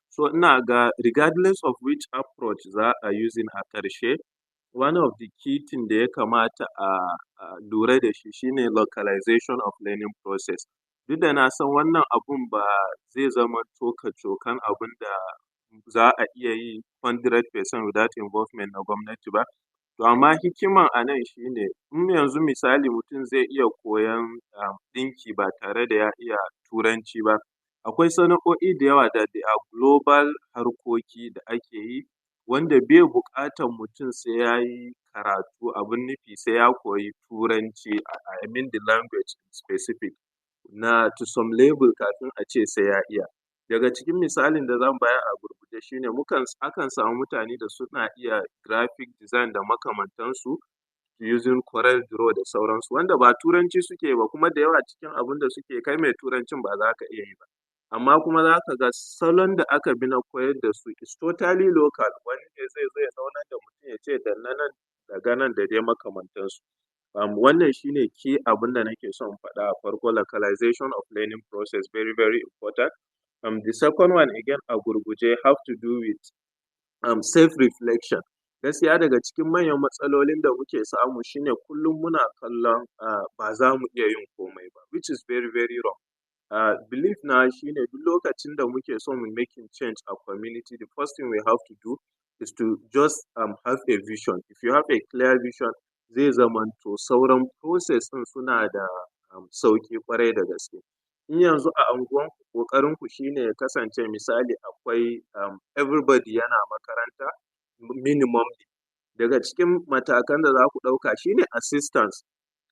So ina ga regardless of which approach za a using a ƙarshe, one of the key thing da ya kamata a lura da shi shine localization of learning process. Duk da na san wannan abun ba zai zama cokan abun da za a iya yi 100% without involvement na gwamnati ba. To amma hikiman a nan shine in yanzu misali mutum zai iya koyan ɗinki ba tare da ya iya turanci ba, akwai sana'o'i da yawa da they are global harkoki da ake yi wanda bai buƙatan mutum sai ya yi karatu, abin nufi sai ya koyi turanci, I mean the language specific na to some level kafin a ce sai ya iya. Daga cikin misalin da zan bayar a gurguje shine akan samu mutane da suna iya graphic design da makamantansu using Corel Draw da sauransu wanda ba turanci suke ba, kuma da yawa cikin abin da suke kai mai turancin ba za ka iya yi ba. Amma kuma za ka ga salon da aka bi na koyar da su is totally local, wani ne zai zo ya zaunar da mutum ya ce danna nan daga nan da dai makamantansu. Wannan shine key abin da nake son faɗa a farko, localization of learning process very very important. The second one again a gurguje have to do with self-reflection. Gaskiya daga cikin manyan matsalolin da muke samu shine kullum muna kallon ba za mu iya yin komai ba, which is very very wrong. Belief na shine duk lokacin da muke so mu making change a community, the first thing we have to do is to just have a vision. If you have a clear vision, zai zamanto sauran process ɗin suna da sauƙi ƙwarai da gaske. In yanzu a anguwanku ƙoƙarinku shine ya kasance misali akwai everybody yana makaranta minimum, daga cikin matakan da za ku ɗauka shine assistance.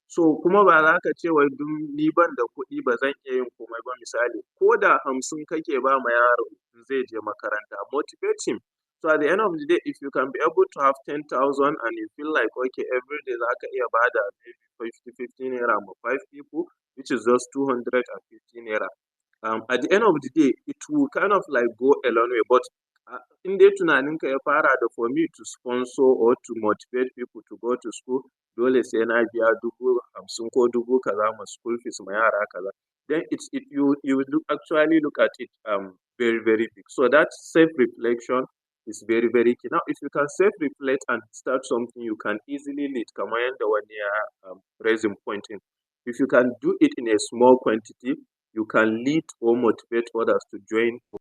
So kuma ba za ka ce wai duk ni ban da kuɗi ba zan iya yin komai ba misali, ko da 50 kake ba ma yaro zai je makaranta, motivate him. So at the end of the day, if you can be able to have 10,000 and you feel like okay every day za ka iya bada maybe 50 naira ma 5 people, which is just 250 naira. At the end of the day, it will kind of like go a long way. But in dai tunaninka ya fara da for me to sponsor or to motivate people to go to school, dole sai na biya 50,000 ko dubu kaza ma school fees ma yara kaza, then you actually look at it very very big. So that self-reflection is very very key. Now if you can self-reflect and start something, you can easily lead kamar yadda wani ya raising point in. If you can do it in a small quantity, you can lead or motivate others to join or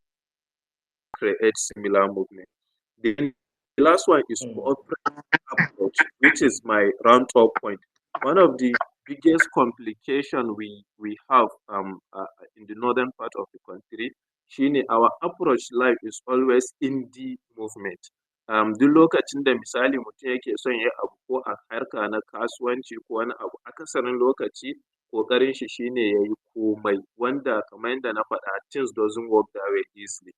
create similar movement. Then the last one is cooperative approach, which is my round-up point. One of the biggest complication we have in the northern part of the country shine our approach life is always indie movement. Duk lokacin da misali mutum yake son ya abu ko a harka na kasuwanci ko wani abu, akasarin lokaci ƙoƙarin shi shine ya yi komai, wanda kamar yadda na faɗa things doesn't work that way easily.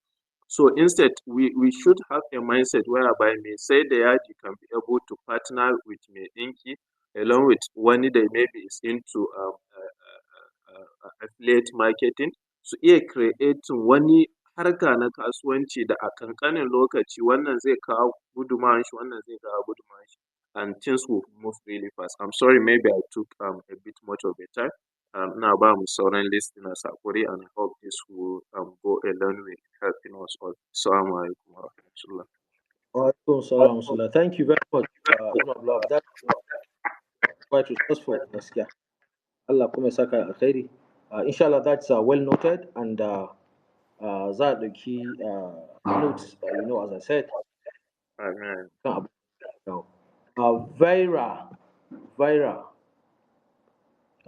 So instead, we should have a mindset whereby may say the yaji can be able to partner with mai ɗinki along with wani da maybe is into affiliate marketing, su iya creating wani harka na kasuwanci da a kankanin lokaci wannan zai kawo gudunmawar shi, wannan zai kawo gudunmawar shi, and things will move really fast. I'm sorry, maybe I took a bit much of the time. Ina ba mu sauran listeners hakuri, and I hope this will go a long way in helping us all. Assalamu alaikum wa rahmatullah. Wa alaikum salam wa rahmatullah. Thank you very much, Ibn Abdullah. That's quite resourceful, gaskiya. Allah kuma ya saka alkhairi. Inshallah, that's well noted, and za a ɗauki notes, as I said. Amen. Vaira,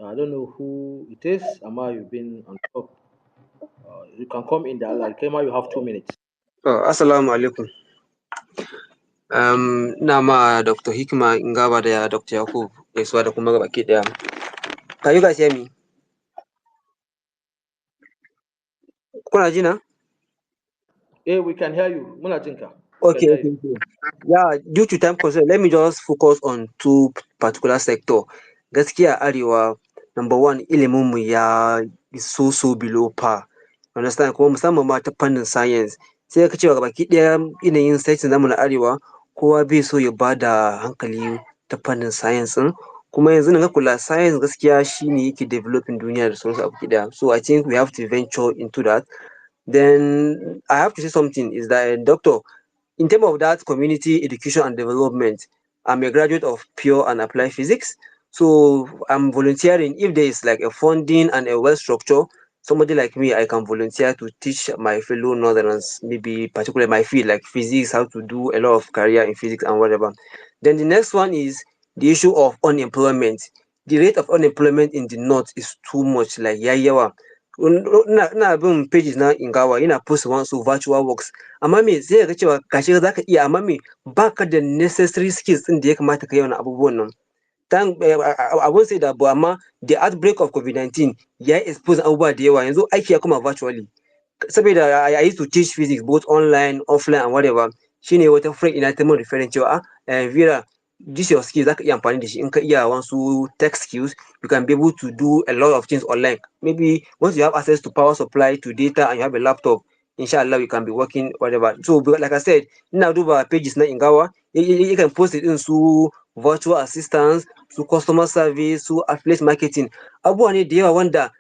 I don't know who it is. Amma, you've been on top. You can come in there. Like, Kema, you have 2 minutes. Assalamu alaikum. Ina ma Dr. Hikima Ngaba da Dr. Yakub gaisuwa da kuma gabaki daya. Can you guys hear me? kuna ji na? We can hear you. Muna jinka. Okay, okay, okay. Yeah, due to time constraint, let me just focus on two particular sector. Gaskiya Arewa, number one, iliminmu ya is so below par. Understand? Kuma musamman ma ta fannin science. Sai ka cewa gabaki ɗaya yanayin science namu na Arewa, kowa bai so ya bada hankali ta fannin science ɗin. Kuma yanzu na kula science gaskiya shine yake developing duniya da sauransu a baki ɗaya. So I think we have to venture into that. Then I have to say something is that doctor, in terms of that community education and development, I'm a graduate of pure and applied physics. So I'm volunteering if there is like a funding and a well structure. Somebody like me, I can volunteer to teach my fellow northerners, maybe particularly my field like physics, how to do a lot of career in physics and whatever. Then the next one is the issue of unemployment. The rate of unemployment in the north is too much, like yawa. Ina bin pages na Ingawa ina post wasu virtual works, amma me sai ga cewa gashi zaka iya, amma me baka da necessary skills din da ya kamata ka yi wannan abubuwan nan. I won't say that, but amma the outbreak of COVID-19 ya expose abubuwa da yawa, yanzu aiki ya kuma virtually. Saboda I used to teach physics both online, offline and whatever. Shine wata friend ina ta mun referring cewa Vera, this your skills zaka iya amfani da shi in ka iya wasu tech skills, you can be able to do a lot of things online. Maybe once you have access to power supply, to data, and you have a laptop, inshallah you can be working whatever. So like I said, ina duba pages na Ingawa, you can post it in su virtual assistants, su customer service, su affiliate marketing. Abubuwa ne da yawa wanda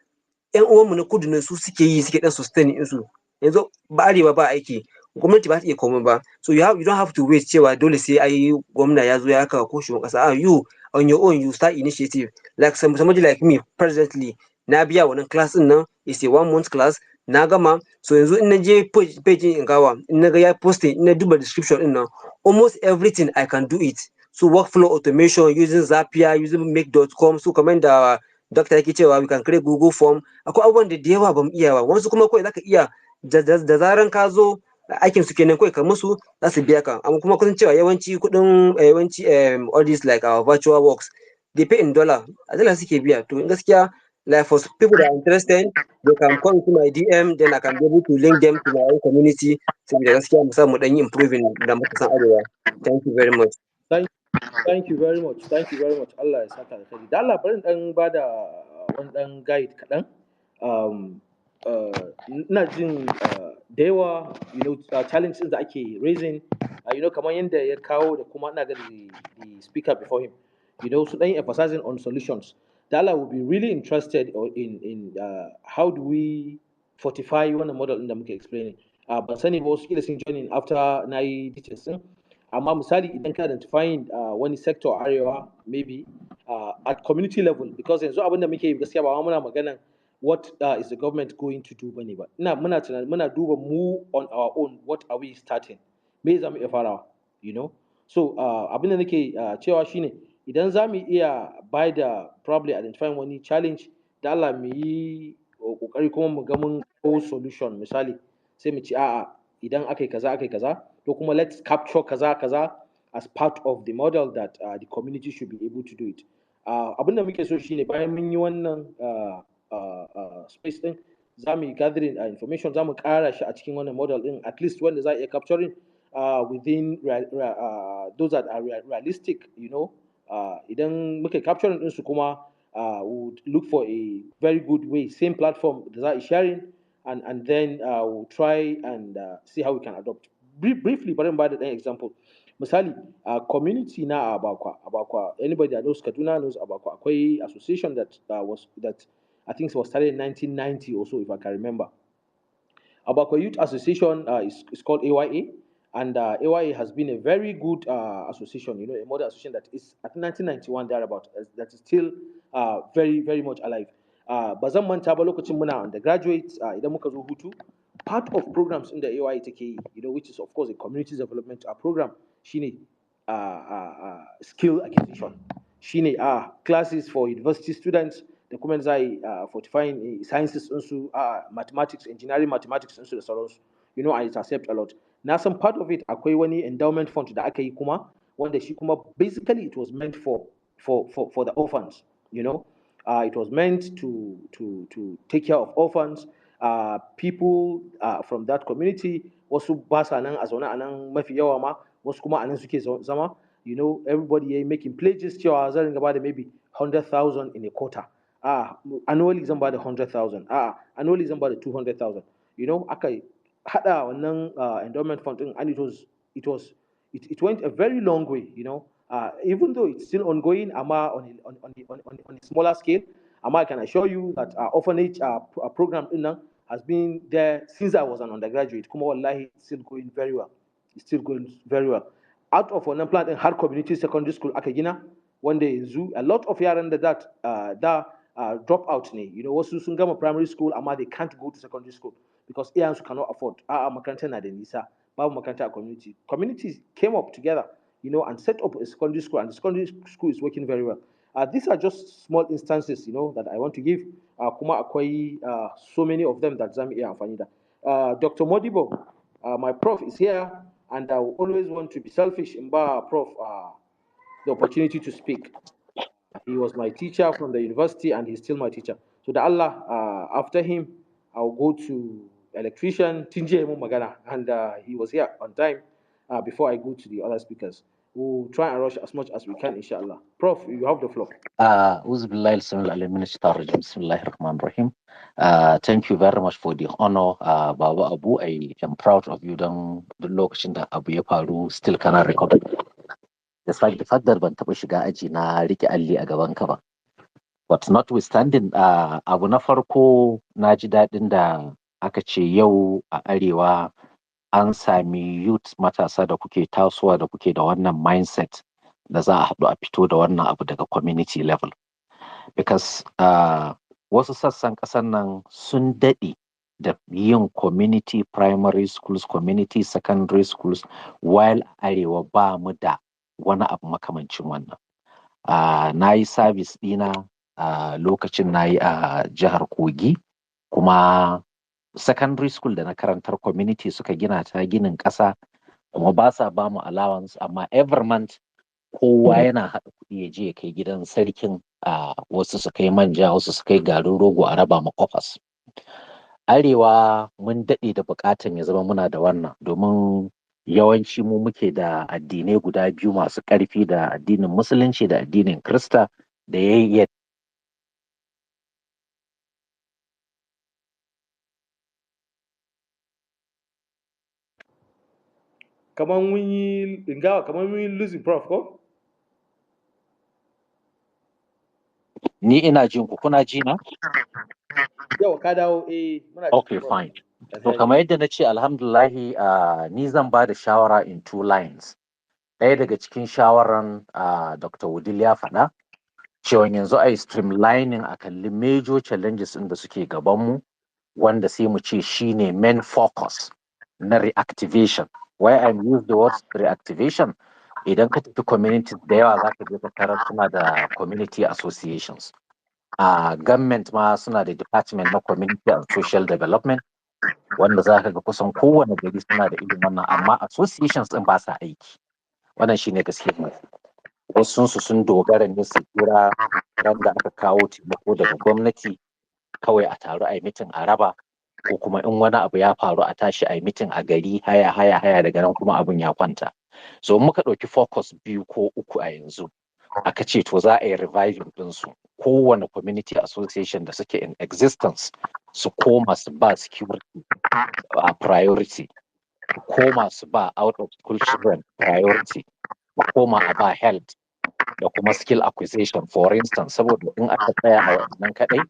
'yan uwanmu na kudu nan su suke yi, suke dan sustain ɗinsu. Yanzu ba Arewa ba aiki, gwamnati ba ta iya komai ba. So you don't have to wait cewa dole sai ai gwamna ya zo ya kawo ko shugaban kasa. You on your own you start initiative. Like somebody like me presently, na biya wannan class din nan, is a 1 month class, na gama. So yanzu in na je page in Gawa, in na ga ya posting, in na duba description din nan, almost everything I can do it. So workflow automation using Zapier, using make.com, so kamar da Doctor yake cewa we can create Google form. Akwai abubuwan da yawa bamu iya ba, wasu kuma kawai zaka iya da zaran ka zo aikin su kenan, kawai ka musu za su biya ka. Amma kuma kun cewa yawanci kuɗin yawanci all these like our virtual works, they pay in dollar, a dollar suke biya. To gaskiya, like for people that are interested, they can come to my DM, then I can be able to link them to my own community. Saboda gaskiya mu samu dan yi improving da matasan Arewa. Thank you very much. Thank you very much. Thank you very much. Allah ya saka alkhairi. Da Allah bari dan bada wani dan guide kaɗan. Ina jin da yawa, challenges da ake raising, kamar yadda ya kawo da kuma ina ga the speaker before him, su dan emphasizing on solutions. Da Allah will be really interested in how do we fortify wannan model din da muke explaining. Ban sani ba wasu kila sun joining after na yi details din. Amma misali idan ka identifying wani sector a Arewa, maybe at community level, because yanzu abin da muke yi gaskiya ba muna maganan what is the government going to do bane ba. Muna duba mu on our own, what are we starting? Me za mu iya farawa, So abin da nake cewa shine idan za mu iya by the probably identifying wani challenge, da Allah mu yi kokari kuma mu ga mun go solution. Misali sai mu ci a'a idan akai kaza to kuma let's capture kaza as part of the model that the community should be able to do it. Abin da muke so shine bayan mun yi wannan space din, za mu yi gathering information, za mu ƙara shi a cikin wannan model din, at least wanda za a iya capturing within those that are realistic, idan muka capturing din su kuma we would look for a very good way, same platform da za a sharing, and then we'll try and see how we can adopt. Briefly, bari ba da ɗan example. Misali, community na Abakwa, anybody that knows Kaduna knows Abakwa. Akwai association that I think was started in 1990 or so, if I can remember. Abakwa Youth Association is called AYA, and AYA has been a very good association, a model association that is at 1991 thereabout, that is still very, very much alive. Ba zan manta ba lokacin muna undergraduate, idan muka zo hutu, part of programs in the AYA take yi, which is of course a community development program, shine skill acquisition, shine classes for university students da kuma za a yi fortifying sciences ɗinsu, mathematics, engineering mathematics ɗinsu da sauransu, I intercept a lot. Na san part of it akwai wani endowment fund da aka yi kuma, wanda shi kuma basically it was meant for the orphans, it was meant to take care of orphans, people from that community, wasu ba sa nan a zaune a nan mafi yawa ma, wasu kuma a nan suke zama. Everybody ya making pledges cewa zan ringa bada maybe 100,000 in a quarter. Annually zan bada 100,000. Annually zan bada 200,000. Aka hada wannan endowment fund din, and it went a very long way. Even though it's still ongoing, on a smaller scale. I can assure you that our orphanage program has been there since I was an undergraduate. Kuma wallahi, it's still going very well. It's still going very well. Out of wannan plan din har community secondary school aka gina, wanda yanzu a lot of yaran da drop out ne. Wasu sun gama primary school amma they can't go to secondary school because iyayensu cannot afford. Makarantar na da nisa, babu makaranta a community. Communities came up together, and set up a secondary school, and the secondary school is working very well. These are just small instances, that I want to give. Kuma akwai so many of them that zamu iya amfani da. Dr. Modibo, my prof is here, and I will always want to be selfish in ba prof the opportunity to speak. He was my teacher from the university, and he's still my teacher. So the Allah, after him, I'll go to electrician Tinje Magana, and he was here on time before I go to the other speakers. We'll try and rush as much as we can, inshallah. Prof, you have the floor. Thank you very much for the honor, Baba Abu. I am proud of you. Don duk lokacin da abu ya faru still kana record. Despite the fact that ban taɓa shiga aji na rike alli a gaban ka ba. But notwithstanding, abu na farko na ji daɗin da aka ce yau a Arewa an sami youth matasa da kuke tasowa da kuke da wannan mindset da za a haɗu a fito da wannan abu daga community level. Because wasu sassan ƙasar nan sun daɗe da yin community primary schools, community secondary schools, while Arewa ba mu da wani abu makamancin wannan. Na yi service ɗina lokacin na yi a jihar Kogi, kuma secondary school da na karantar community suka gina ta ginin ƙasa, kuma ba sa ba mu allowance, amma every month kowa yana haɗa kuɗi ya je ya kai gidan sarkin, wasu su kai manja, wasu su kai garin rogo a raba ma kofas. Arewa mun daɗe da buƙatan ya zama muna da wannan, domin yawanci mu muke da addinai guda biyu masu ƙarfi, da addinin musulunci da addinin Kirista, da ya kamar mun yi losing prof ko? Ni ina jin ku, kuna ji na? Yau ka dawo, muna jin Okay, fine. To kamar yadda na ce, alhamdulahi, ni zan ba da shawara in 2 lines. Ɗaya daga cikin shawaran Dr. Wudil ya faɗa, cewa yanzu a yi streamlining a kalli major challenges ɗin da suke gabanmu, wanda sai mu ce shine main focus na reactivation. Why I use the word reactivation, idan ka tafi communities da yawa za ka je ka tarar suna da community associations. Government ma suna da department na community and social development, wanda za ka ga kusan kowane gari suna da irin wannan, amma associations ɗin ba sa aiki. Wannan shine gaskiyar mu. Wasu sun dogara ne su kira ran da aka kawo taimako daga gwamnati kawai a taru a yi mitin a raba, ko kuma in wani abu ya faru a tashi a yi mitin a gari haya daga nan kuma abun ya kwanta. So muka ɗauki focus 2 ko 3 a yanzu, aka ce to za a yi reviving ɗinsu, kowane community association da suke in existence su koma su ba security a priority, koma su ba out of school children priority, koma a ba health da kuma skill acquisition, for instance. Saboda in aka tsaya a wannan kaɗai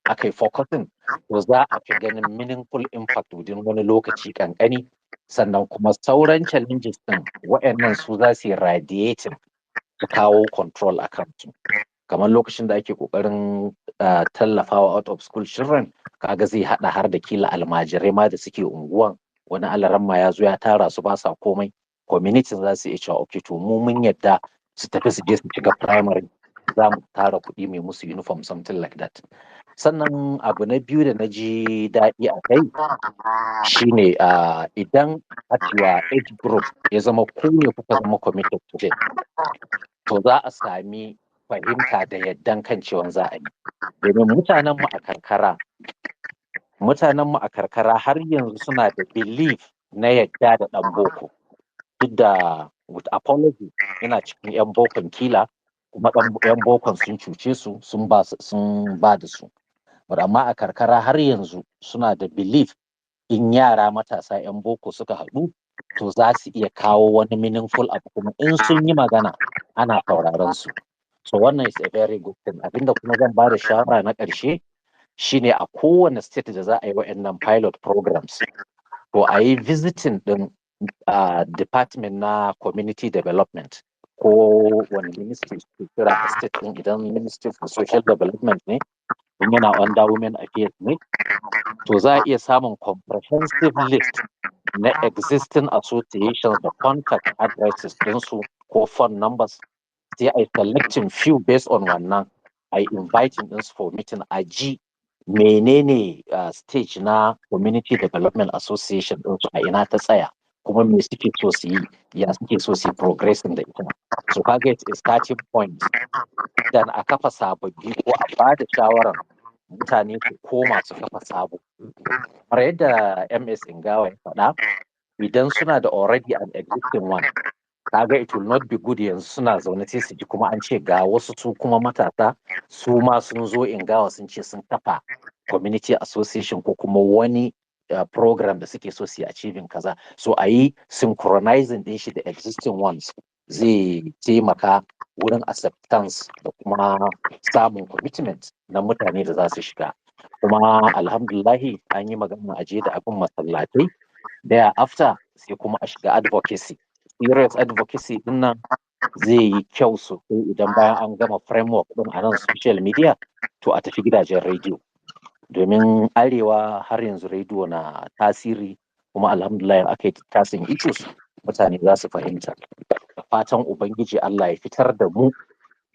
aka yi focusing, to za a fi ganin meaningful impact within wani lokaci kankani, sannan kuma sauran challenges ɗin waɗannan su za su yi radiating su kawo control a kansu. Kamar lokacin da ake ƙoƙarin tallafawa out of school children, kaga zai haɗa har da kila almajirai ma da suke unguwan, wani alaramma ya zo ya tara su ba sa komai, community za su iya cewa okay, to mu mun yadda su tafi su je su shiga primary, za mu tara kuɗi mai musu uniform, something like that. Sannan abu na biyu da na ji daɗi a kai shine idan at your age group ya zama ku ne kuka zama committed to it, to za a sami fahimta da yaddan kan cewa za a yi. Domin mutanen mu a karkara mutanenmu a karkara har yanzu suna da belief na yadda da ɗan boko, duk da with apology ina cikin 'yan bokon kila kuma 'yan bokon sun cuce su sun ba da su. Amma a karkara har yanzu suna da belief in yara matasa 'yan boko suka haɗu to za su iya kawo wani meaningful abu kuma in sun yi magana ana sauraron su. So wannan is a very good thing. Abinda kuma zan ba da shawara na ƙarshe shine a kowane state da za a yi wa'annan pilot programs to a yi visiting din department na community development ko wani ministry su kira a state din, idan ministry for social development ne in yana under women affairs ne, to za a iya samun comprehensive list na existing associations da contact addresses ɗinsu ko phone numbers, sai a selecting few based on wannan a inviting ɗinsu for meeting a ji menene stage na community development association ɗinsu a ina ta tsaya kuma me suke so su yi, ya suke so su yi progressing da ita. So kaga it is starting point, dan a kafa sababbi ko a ba da shawarar mutane su koma su kafa sabo. Kamar yadda MS Ingawa ya faɗa, idan suna da already an existing one, kaga it will not be good yanzu suna zaune sai su ji kuma an ce ga wasu su kuma matasa su ma sun zo Ingawa sun ce sun kafa community association ko kuma wani program da suke so su yi achieving kaza. So a yi synchronizing din shi da existing ones zai taimaka wurin acceptance da kuma samun commitment na mutane da za su shiga. Kuma alhamdulahi an yi magana aje da abin masallatai, thereafter sai kuma a shiga advocacy. Serious advocacy din nan zai yi kyau sosai idan bayan an gama framework din a nan social media to a tafi gidajen rediyo, domin arewa har yanzu rediyo na tasiri kuma alhamdulillah aka yi tasin issues mutane za su fahimta. Da fatan ubangiji Allah ya fitar da mu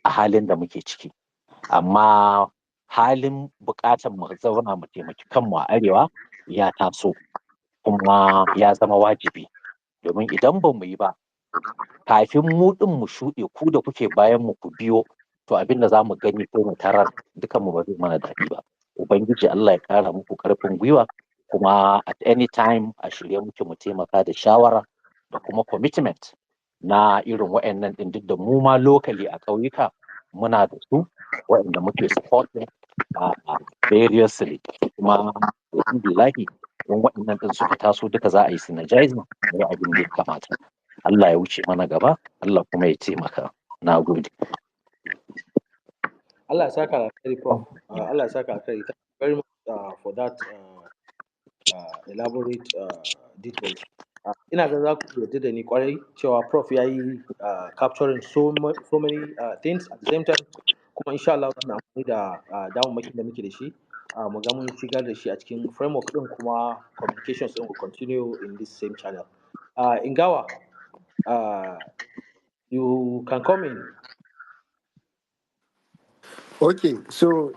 a halin da muke ciki, amma halin bukatar mu zauna mu taimaki kanmu a arewa ya taso kuma ya zama wajibi, domin idan ba mu yi ba kafin mu din mu shuɗe ku da kuke bayan mu ku biyo, to abin da za mu gani ko mu tarar dukan mu ba zai mana daɗi ba. Ubangiji Allah ya kara muku karfin gwiwa, kuma at any time a shirye muke mu taimaka da shawara da kuma commitment na irin wa'annan din, duk da mu ma locally a ƙauyuka muna da su wa'anda muke supporting a variously, kuma alhamdulillahi don waɗannan din suka taso duka za a yi synergizing da abin da ya kamata. Allah ya wuce mana gaba, Allah kuma ya taimaka. Na gode. Allah ya saka alkhairi Prof. Allah ya saka alkhairi. Thank you very much for that elaborate details. Ina ga za ku yarda da ni kwarai cewa Prof ya yi capturing so many things at the same time, kuma insha Allah muna amfani da damammakin da muke da shi mu ga mun shigar da shi a cikin framework din, kuma communications din will continue in this same channel. Ingawa, you can come in. Okay, so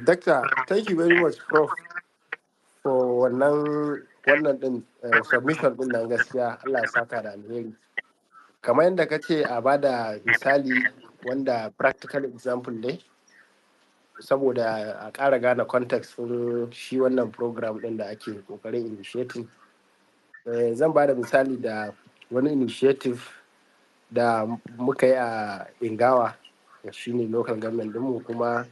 Doctor, thank you very much, Prof, for wannan din submission din nan, gaskiya Allah ya saka da alheri. Kamar yadda ka ce a bada misali wanda practical example ne, saboda a ƙara gane context ɗin shi wannan program ɗin da ake ƙoƙarin initiating. Zan bada misali da wani initiative da muka yi a Ingawa, shi ne local government ɗinmu, kuma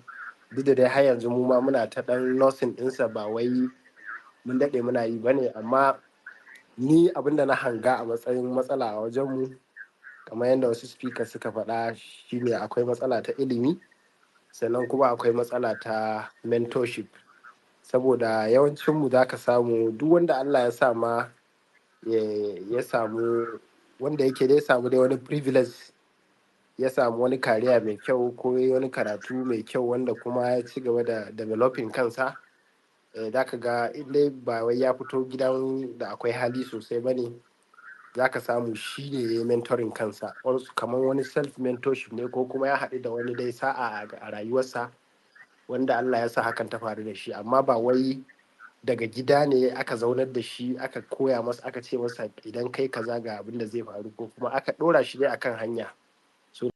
duk da dai har yanzu mu ma muna ta ɗan nursing ɗinsa, ba wai mun daɗe muna yi ba ne, amma ni abinda na hanga a matsayin matsala a wajenmu, kamar yadda wasu speakers suka faɗa, shine akwai matsala ta ilimi, sannan kuma akwai matsala ta mentorship. Saboda yawancinmu za ka samu duk wanda Allah ya sa ma ya samu, wanda yake dai samu dai wani privilege, ya samu wani kariya mai kyau ko wani karatu mai kyau wanda kuma ya ci gaba da developing kansa, za ka ga dai ba wai ya fito gidan da akwai hali sosai ba ne, za ka samu shi ne ya yi mentoring kansa, kamar wani self mentorship ne, ko kuma ya haɗu da wani dai sa'a a rayuwarsa wanda Allah ya sa hakan ta faru da shi, amma ba wai daga gida ne aka zaunar da shi aka koya masa, aka ce masa idan kai kaza ga abin da zai faru, ko kuma aka ɗora shi dai akan hanya. So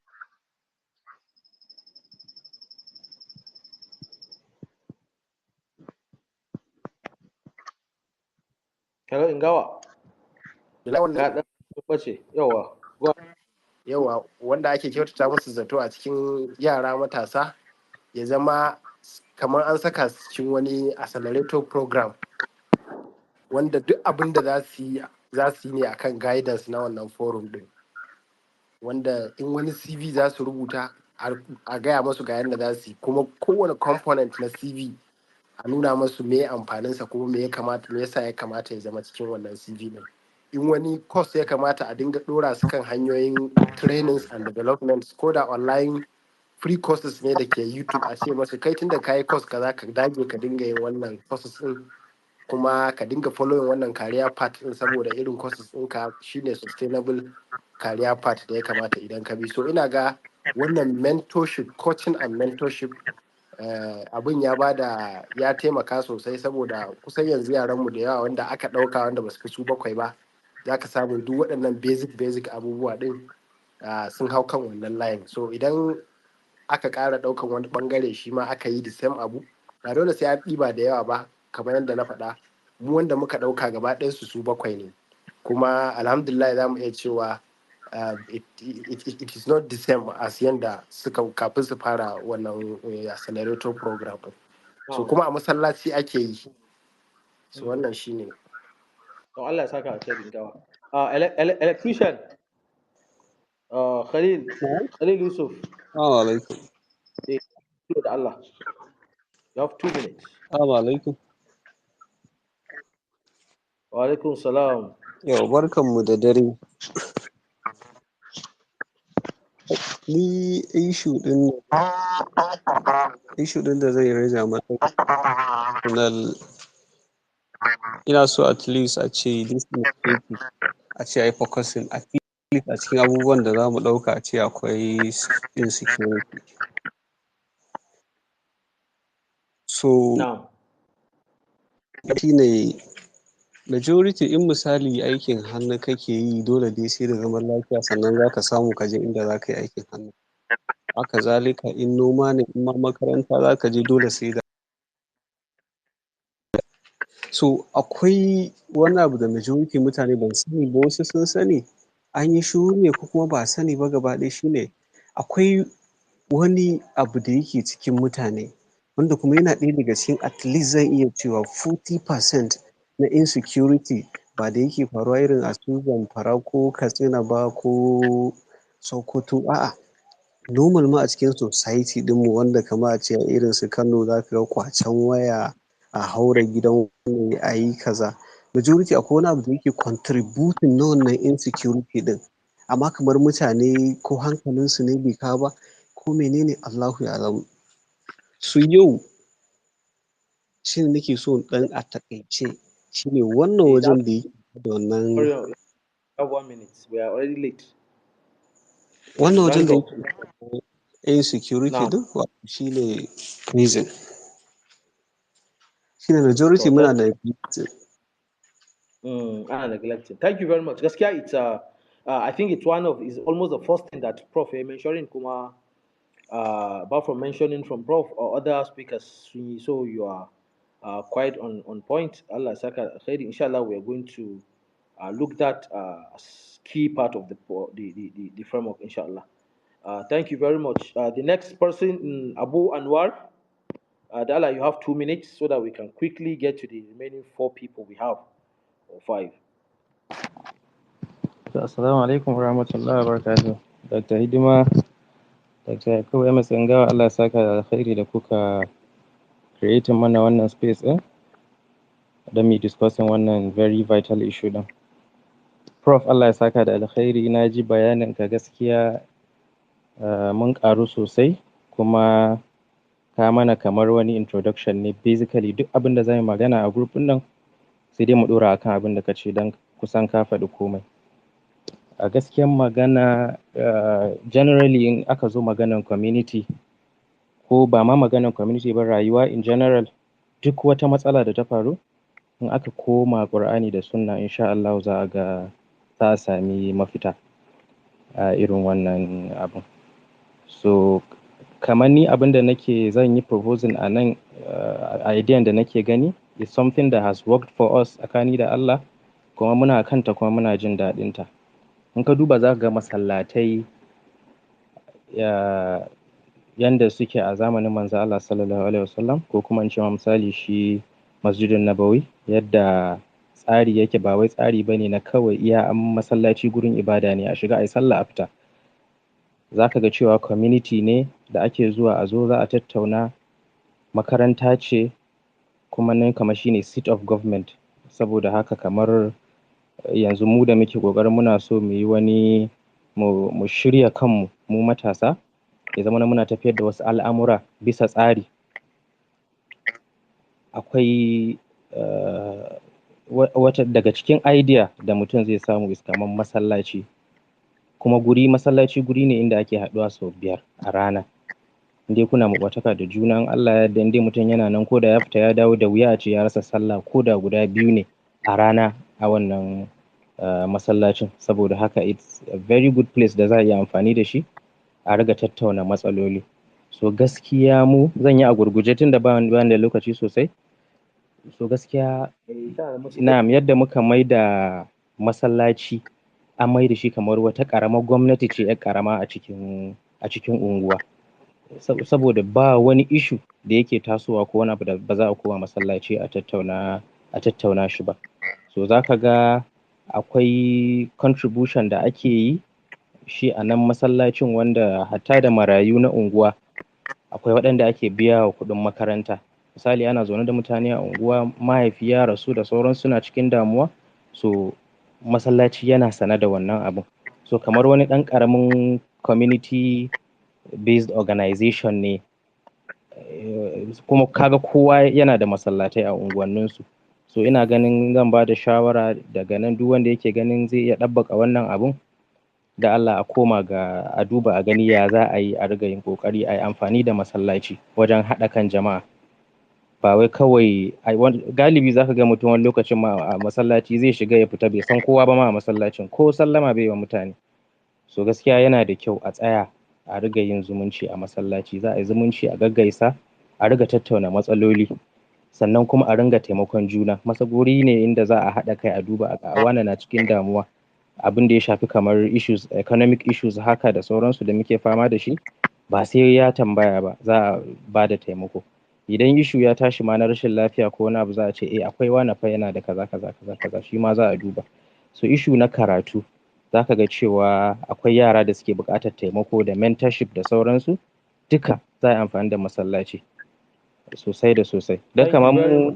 Hello, Ingawa. wanda Ka dan bace. Yawa. yawa wanda ake kyautata musu zato a cikin yara matasa ya zama kamar an saka su cikin wani accelerator program wanda duk abin da za su yi ne akan guidance na wannan forum din, wanda in wani CV za su rubuta a gaya masu ga yadda za su yi, kuma kowane component na CV a nuna masu me amfaninsa kuma me yasa ya kamata ya zama cikin wannan CV din. In wani course ya kamata a dinga dora su kan hanyoyin trainings and developments, ko da online free courses ne da ke YouTube, a ce masu kai tun da kayi course kaza ka dage ka dinga yin wannan courses din, kuma ka dinga following wannan career path din, saboda irin courses ɗinka shine sustainable career path da ya kamata idan ka bi. So ina ga wannan mentorship, coaching and mentorship, abin ya taimaka sosai, saboda kusan yanzu yaranmu da yawa wanda aka ɗauka wanda ba su fi su 7 ba, za ka samu duk waɗannan basic abubuwa ɗin sun hau kan wannan layin. So idan aka ƙara ɗaukan wani ɓangare shi ma aka yi the same abu, ba dole sai an ɗiba da yawa ba. Kamar yadda na faɗa, mu wanda muka ɗauka gaba ɗayansu su 7 ne, kuma alhamdulillah za mu iya cewa it is not the same as yanda suka kafin su fara wannan accelerator program. So kuma a masallaci ake yi. So wannan shine. To Allah ya saka a cikin Ingawa. Electrician. Khalil Yusuf. Assalamu alaikum. Da Allah. You have 2 minutes. Assalamu alaikum. Wa alaikum salam. Yau barkanmu da dare. Ni issue din da zai raja mata ina so at least a ce this initiative a ce ai focusing at least a cikin abubuwan da za mu ɗauka a ce akwai insecurity. So shine majority in misali aikin hannu kake yi, dole dai sai da zaman lafiya sannan za ka samu ka je inda za ka yi aikin hannu. Haka zalika in noma ne, in ma makaranta za ka je, dole sai da. So akwai wani abu da majority mutane ban sani ba, wasu sun sani an yi shiru ne ko kuma ba sani ba gaba ɗaya, shine akwai wani abu da yake cikin mutane wanda kuma yana ɗaya daga cikin at least zan iya cewa 40% na insecurity ba da yake faruwa irin a su Zamfara ko Katsina ba ko Sokoto, a'a normal ma a cikin society dinmu, wanda kama a ce irin su Kano za ka ga kwacen waya, a haura gidan wani, a yi kaza. Majority akwai wani abu da yake contributing na wannan insecurity din, amma kamar mutane ko hankalinsu ne bai kawo ba ko menene, Allahu ya alamu. Su yau shine nake so dan a takaice shine wannan wajen da yake da wannan 1 minute. We are already late. wannan wajen da yake insecurity din shine reason. Shine majority muna da neglected. Thank you very much. Gaskiya, it's I think it's almost the first thing that Prof mentioning kuma apart from mentioning from Prof or other speakers, so you are quite on point. Allah saka khairi. Inshallah, we are going to look that as key part of the framework. Inshallah. Thank you very much. The next person, Abu Anwar. Dala, you have 2 minutes so that we can quickly get to the remaining 4 people we have, or 5. Assalamu alaikum warahmatullahi wabarakatuh. Dr. Hidima, Dr. Yakubu MS Ngawa, Allah saka da alkhairi da kuka creating mana wannan space ɗin don mu discussing wannan very vital issue ɗin. Prof, Allah ya saka da alkhairi, na ji bayanin ka gaskiya mun ƙaru sosai, kuma ka mana kamar wani introduction ne. Basically duk abin da za mu magana a group nan sai dai mu ɗora akan abin da ka ce, don kusan ka faɗi komai. A gaskiyan magana, generally in aka zo maganan community, ko ba ma maganan community ba, rayuwa in general, duk wata matsala da ta faru in aka koma Qur'ani da Sunna, insha Allah za a sami mafita a irin wannan abin. So kamar ni abin da zan yi proposing a nan, idea da nake gani is something that has worked for us tsakani da Allah, kuma muna kanta kuma muna jin daɗinta. In ka duba za ka ga masallatai yanda suke a zamanin manzo Allah sallallahu alaihi wasallam, ko kuma in ce ma misali shi Masjidun Nabawi, yadda tsari yake ba wai tsari bane na kawai iya an masallaci gurin ibada ne a shiga ayi sallah a fita. Za ka ga cewa community ne da ake zuwa a zo za a tattauna, makaranta ce, kuma nan kamar shine seat of government. Saboda haka kamar yanzu mu da muke ƙoƙarin muna so mu yi wani mu shirya kanmu mu matasa, ya zama muna tafiyar da wasu al'amura bisa tsari. Akwai wata daga cikin idea da mutum zai samu is kamar masallaci, kuma masallaci guri ne inda ake haɗuwa sau 5 a rana. Indai kuna maƙwataka da juna, in Allah ya yarda, indai mutum yana nan ko da ya fita ya dawo, da wuya a ce ya rasa sallah ko da guda 2 ne a rana a wannan masallacin. Saboda haka it's a very good place da za a iya amfani da shi a riga tattauna matsaloli. So gaskiya mu zan yi a gurguje tun da ba ni da lokaci sosai. So gaskiya na'am, yadda muka mai da masallaci, an mai da shi kamar wata ƙaramar gwamnati ce, 'yar ƙarama a cikin unguwa. Saboda ba wani issue da yake tasowa ko wani abu da ba za a koma masallaci a tattauna shi ba. So za ka ga akwai contribution da ake yi shi a nan masallacin, wanda hatta da marayu na unguwa akwai waɗanda ake biya wa kuɗin makaranta. Misali ana zaune da mutane a unguwa, mahaifi ya rasu da sauran suna cikin damuwa, so masallaci yana sane da wannan abun. So kamar wani ɗan ƙaramin community based organization ne. Kuma kaga kowa yana da masallatai a unguwanninsu. So ina ganin zan ba da shawara daga nan, duk wanda yake ganin zai iya ɗabbaka wannan abun, da Allah a koma a duba a gani ya za a yi a riga yin ƙoƙari a yi amfani da masallaci wajen haɗa kan jama'a. Ba wai kawai galibi za ka ga mutum wani lokacin ma a masallaci zai shiga ya fita bai san kowa ba ma a masallacin, ko sallama bai wa mutane. So gaskiya yana da kyau a tsaya a riga yin zumunci a masallaci. Za a yi zumunci, a gaggaisa, a riga tattauna matsaloli, sannan kuma a ringa taimakon juna. Masaguri ne inda za a haɗa kai a duba a wane na cikin damuwa, abin da ya shafi kamar issues, economic issues haka da sauransu da muke fama da shi, ba sai ya tambaya ba, za a ba da taimako. Idan issue ya tashi ma na rashin lafiya ko wani abu, za a ce akwai wani fa yana da kaza kaza kaza kaza, shi ma za a duba. So issue na karatu, za ka ga cewa akwai yara da suke buƙatar taimako da mentorship da sauransu, duka za a yi amfani da masallaci sosai da sosai. Don kamar mu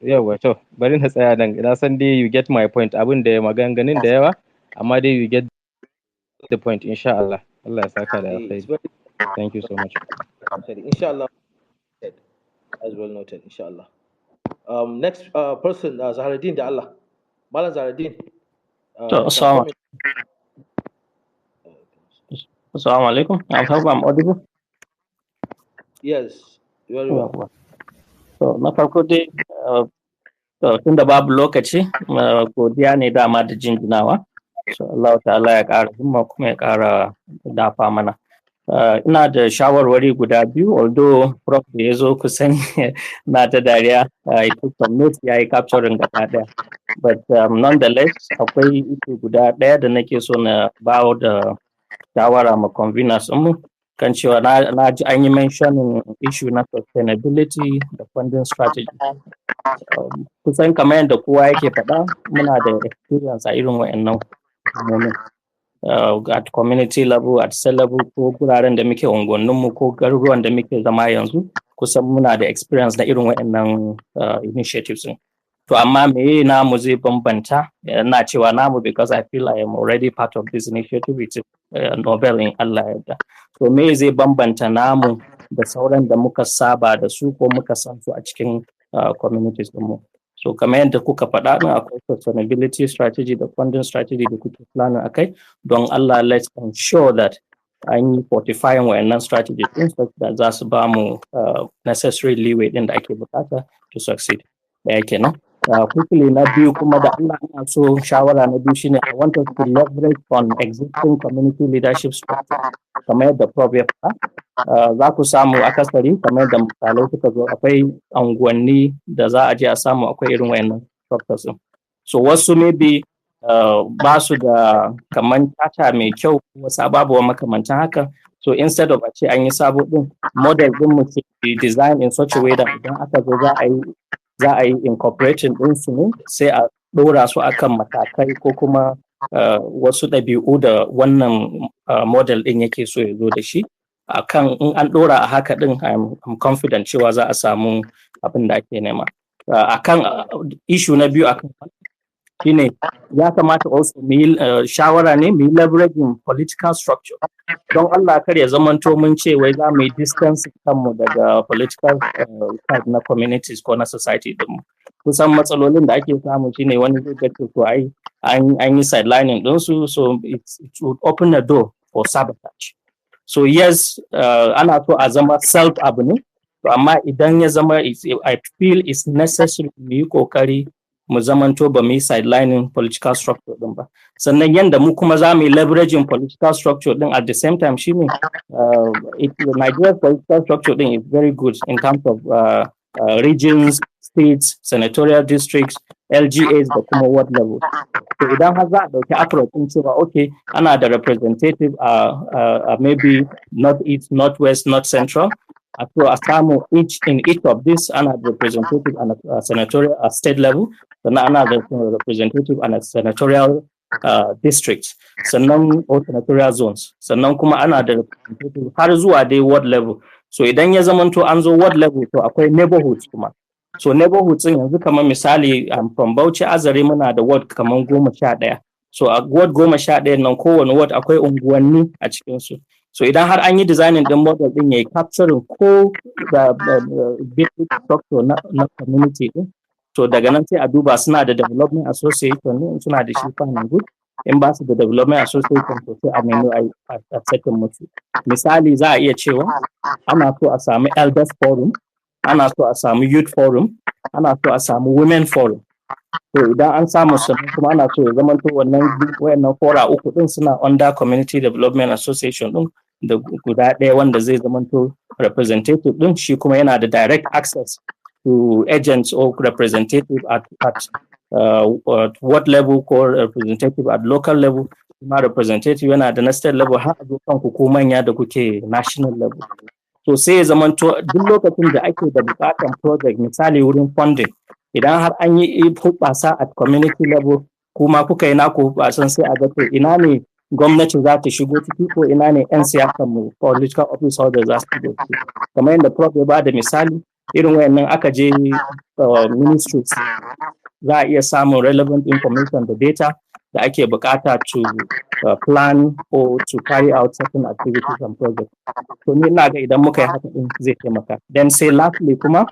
yawa, to bari na tsaya nan. Na san dai you get my point, abin da maganganun da yawa, amma dai you get the point, insha Allah. Allah ya saka da alkhairi. Thank you so much. Inshallah, as well noted, inshallah. Next person, Zahraddin da Allah. Malam Zahraddin. Assalamu alaikum. I hope I'm audible. Yes, very well. So na farko dai tun da babu lokaci, godiya ne dama da jinjinawa. So Allah ta'ala ya ƙara himma kuma ya ƙara dafa mana. Ina da shawarwari guda biyu, although Prof da ya zo kusan na ta dariya, I took some notes, ya yi capturing gaba ɗaya. But nonetheless, akwai issue guda ɗaya da nake so na bawo da shawara ma conveners mu, kan cewa na ji an yi mentioning issue na sustainability da funding strategy. Kusan kamar yadda kowa yake faɗa, muna da experience a irin wa'annan hukumomin. At community level, at cell level, ko guraren da muke unguwanninmu ko garuruwan da muke zama yanzu, kusan muna da experience na irin wa'annan initiatives. To amma meye namu zai bambanta? Na cewa namu because I feel I am already part of this initiative. It's Nobel in Allah yadda. To me zai bambanta namu da sauran da muka saba da su ko muka san su a cikin communities mu? So kamar yadda kuka faɗa ɗin, akwai sustainability strategy da funding strategy da kuke planning akai. Don Allah, let's ensure that an yi fortifying wa'annan strategy ɗin so that za su ba mu necessary leeway ɗin da ake bukata to succeed. Ɗaya kenan. Quickly na biyu kuma da Allah, ina so shawara na biyu shine I want us to leverage on existing community leadership structure. Kamar yadda Prof ya faɗa, za ku samu akasari kamar yadda misalai suka zo, akwai unguwanni da za a je a samu akwai irin wayannan structures. so wasu maybe ba su da kaman data mai kyau, wasu ababuwa makamancin haka. So instead of a ce an yi sabo din, model din mu ke design in such a way that idan aka zo za a yi incorporating din su ne, sai a ɗora su akan matakai ko kuma wasu ɗabi'u da wannan model din yake so ya zo da shi. Akan in an ɗora a haka din, I'm confident cewa za a samu abin da ake nema. Akan issue na biyu akan shine ya kamata also mu yi shawara ne mu yi leveraging political structure. Don Allah kar ya zamanto mun ce wai za mu yi distance kanmu daga political side na communities ko na society din mu. Kusan matsalolin da ake samu shine wani zai ga to ai an yi sidelining din su, so it would open a door for sabotage. So yes, ana so a zama self abu ne, amma idan ya zama I feel it's necessary mu yi kokari mu zamanto ba mu yi sidelining political structure din ba. Sannan yanda mu kuma za mu yi leveraging political structure din at the same time shine Nigeria's political structure din is very good in terms of regions, states, senatorial districts, LGAs da kuma ward level. So idan har za a ɗauki approach in cewa okay, ana da representative maybe north east, north west, north central, so a samu in each of this ana da representative and a senatorial state level, sannan ana da representative and a senatorial districts, sannan or senatorial zones, sannan kuma ana da representative har zuwa dai ward level. So idan ya zamanto an zo ward level, to akwai neighborhoods kuma. So neighborhoods din yanzu kamar misali from Bauchi Azare muna da ward kamar 11. So a ward 11 nan kowane ward akwai unguwanni a cikin su. So idan har an yi designing din model din yayi capturing ko da basic structure na community din, to daga nan sai a duba suna da development association ne, suna da shi fine and good. In ba su da development association, to sai a nemi a setting musu. Misali za a iya cewa ana so a samu elders forum, ana so a samu youth forum, ana so a samu women forum. So idan an samu sannan kuma ana so ya zama to wayannan fora uku din suna under community development association din da guda ɗaya wanda zai zama to representative din shi kuma yana da direct access to agents or representative at what level ko representative at local level, kuma representative yana da na state level har a zo kan ku manya da kuke national level. So sai ya zamanto duk lokacin da ake da bukatan project, misali wurin funding, idan har an yi hubbasa at community level, kuma kuka yi naku hubbasan, sai a ga to ina ne gwamnati za ta shigo ciki ko ina ne 'yan siyasa mu political office holders za su shigo ciki. Kamar yadda prof ya bada misali, irin wayannan aka je ministries za a iya samun relevant information da data da ake bukata to plan or to carry out certain activities and projects. To ni ina ga idan muka yi haka din zai taimaka. Then sai lastly kuma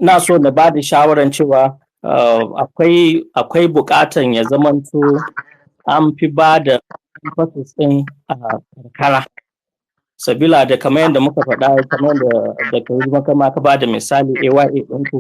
na so na ba da shawaran cewa akwai bukatan ya zamanto an fi ba da emphasis din karkara. Sabila da kamar yadda muka faɗa, kamar da kuma ka ba da misali AYA ɗinku,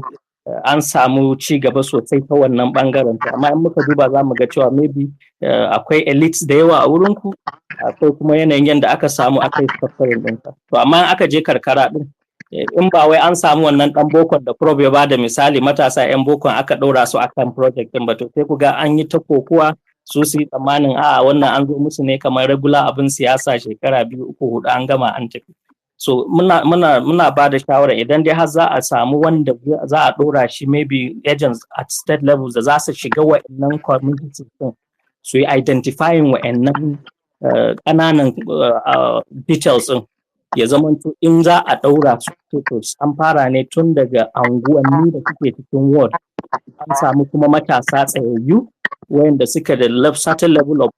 an samu ci gaba sosai ta wannan bangaren. Amma in muka duba za mu ga cewa maybe akwai elites da yawa a wurinku, akwai kuma yanayin yadda aka samu aka yi structuring ɗinka. To amma aka je karkara ɗin, in ba wai an samu wannan ɗan bokon da prof ya ba da misali, matasa 'yan bokon aka ɗora su akan project ɗin ba, to sai ku ga an yi ta kokuwa su yi tsammanin wannan an zo musu ne kamar regular abin siyasa shekara 2, 3, 4 an gama an tafi. So muna ba da shawara idan dai har za a samu wanda za a ɗora shi maybe agents at state levels da za su shiga wa'annan communities din, su yi identifying wa'annan ƙananan details din, ya zamanto in za a ɗaura su to an fara ne tun daga anguwanni da suke cikin ward, an samu kuma matasa tsayayyu wayanda suka da certain level of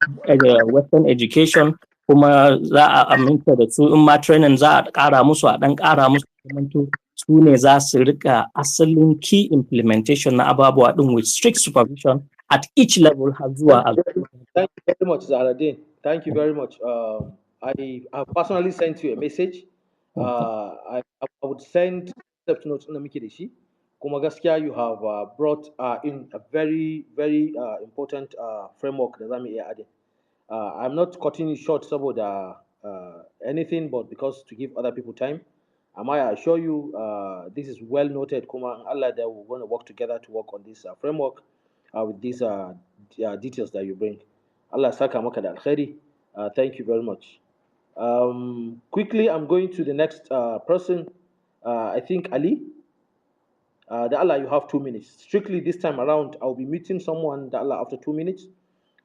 western education, kuma za a aminta da su, in ma training za a ƙara musu a ɗan ƙara musu, zamanto su ne za su rika asalin key implementation na ababuwa ɗin with strict supervision at each level har zuwa. Thank you very much, Zahraddin. Thank you very much. I have personally sent you a message. I would send step notes in the Mikidishi. Kuma gaskiya, you have brought in a very, very important framework that I'm adding. I'm not cutting it short about anything, but because to give other people time. I assure you, this is well noted. Kuma in Allah, that we're going to work together to work on this framework with these details that you bring. Allah saka maka da alkhairi. Thank you very much. Quickly, I'm going to the next person. I think Ali. The Allah, you have 2 minutes. Strictly this time around, I'll be meeting someone, the Allah, after 2 minutes,